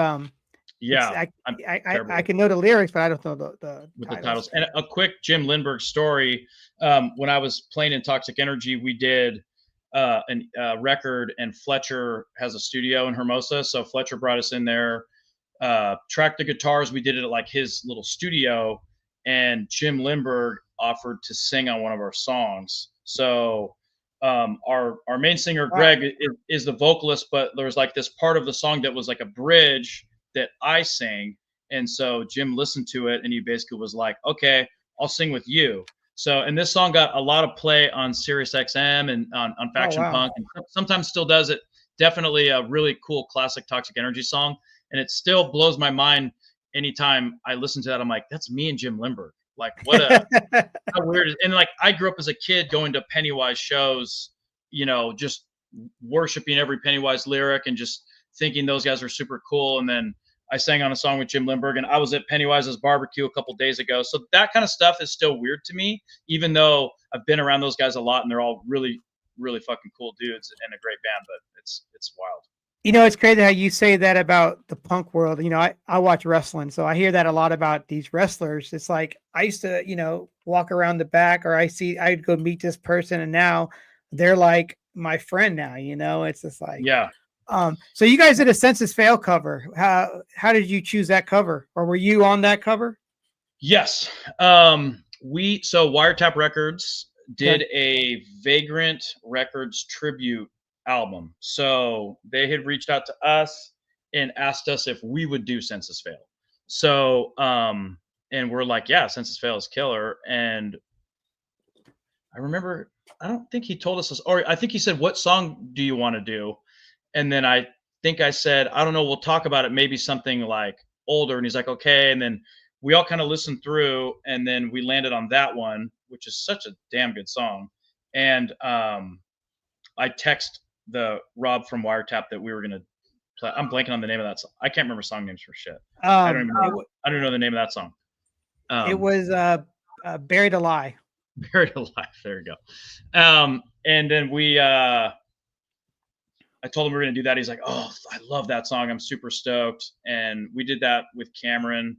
yeah, I can know the lyrics, but I don't know the titles. And a quick Jim Lindbergh story. When I was playing in Toxic Energy, we did a record, and Fletcher has a studio in Hermosa, so Fletcher brought us in there, tracked the guitars. We did it at like his little studio, and Jim Lindbergh offered to sing on one of our songs. So our main singer Greg is the vocalist, but there was like this part of the song that was like a bridge that I sang, and so Jim listened to it and he basically was like, okay, I'll sing with you. So, and this song got a lot of play on Sirius XM and on Faction Punk, and sometimes still does. It definitely a really cool classic Toxic Energy song, and it still blows my mind anytime I listen to that. I'm like, that's me and Jim Lindbergh. Like, what how weird is, and like I grew up as a kid going to Pennywise shows, you know, just worshiping every Pennywise lyric and just thinking those guys are super cool. And then I sang on a song with Jim Lindbergh, and I was at Pennywise's barbecue a couple days ago. So that kind of stuff is still weird to me, even though I've been around those guys a lot and they're all really, really fucking cool dudes and a great band, but it's wild. You know, it's crazy how you say that about the punk world. You know, I watch wrestling, so I hear that a lot about these wrestlers. It's like I used to, you know, walk around the back, or I'd go meet this person, and now they're like my friend now, you know. It's just like, yeah. So you guys did a Census Fail cover. How did you choose that cover, or were you on that cover? Yes. So Wiretap Records did a Vagrant Records tribute album. So they had reached out to us and asked us if we would do Census Fail. So, and we're like, yeah, Census Fail is killer. And I remember, I don't think he told us this, or I think he said, what song do you want to do? And then I think I said, I don't know, we'll talk about it. Maybe something like older. And he's like, okay. And then we all kind of listened through, and then we landed on that one, which is such a damn good song. And I text the Rob from Wiretap that we were going to play. I'm blanking on the name of that song. I can't remember song names for shit. I don't even know. I don't know the name of that song. It was Buried Alive. Buried Alive. There you go. And then I told him we were going to do that. He's like, oh, I love that song. I'm super stoked. And we did that with Cameron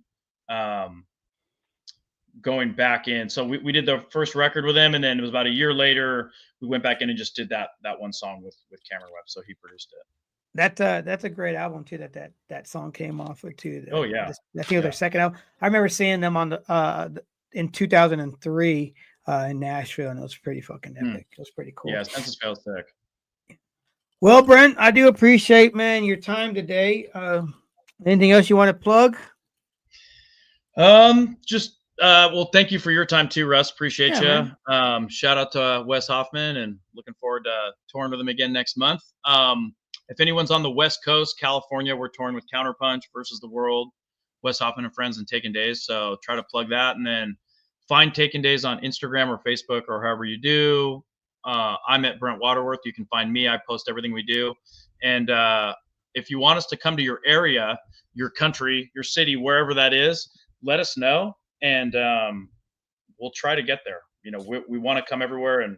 going back in. So we did the first record with him. And then it was about a year later, we went back in and just did that one song with Cameron Webb. So he produced it. That's a great album too. That song came off of too. Oh yeah. I think it was their second album. I remember seeing them on the in 2003 in Nashville, and it was pretty fucking epic. It was pretty cool. Yeah, Census Fail sick. Well, Brent, I do appreciate, man, your time today. Anything else you want to plug? Just well, thank you for your time too, Russ. Appreciate you. Shout out to Wes Hoffman, and looking forward to touring with him again next month. If anyone's on the West Coast, California, we're touring with Counterpunch versus the World, Wes Hoffman and Friends, and Taking Days. So try to plug that, and then find Taking Days on Instagram or Facebook or however you do. I'm at Brent Waterworth. You can find me. I post everything we do. And if you want us to come to your area, your country, your city, wherever that is, let us know, and we'll try to get there. You know, we want to come everywhere, and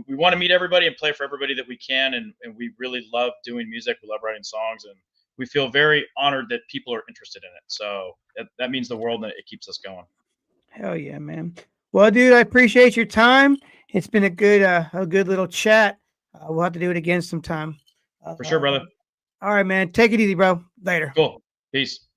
we want to meet everybody and play for everybody that we can. And we really love doing music. We love writing songs, and we feel very honored that people are interested in it. So that means the world, and it keeps us going. Hell yeah, man. Well, dude, I appreciate your time. It's been a good little chat. We'll have to do it again sometime. For sure, brother. All right, man. Take it easy, bro. Later. Cool. Peace.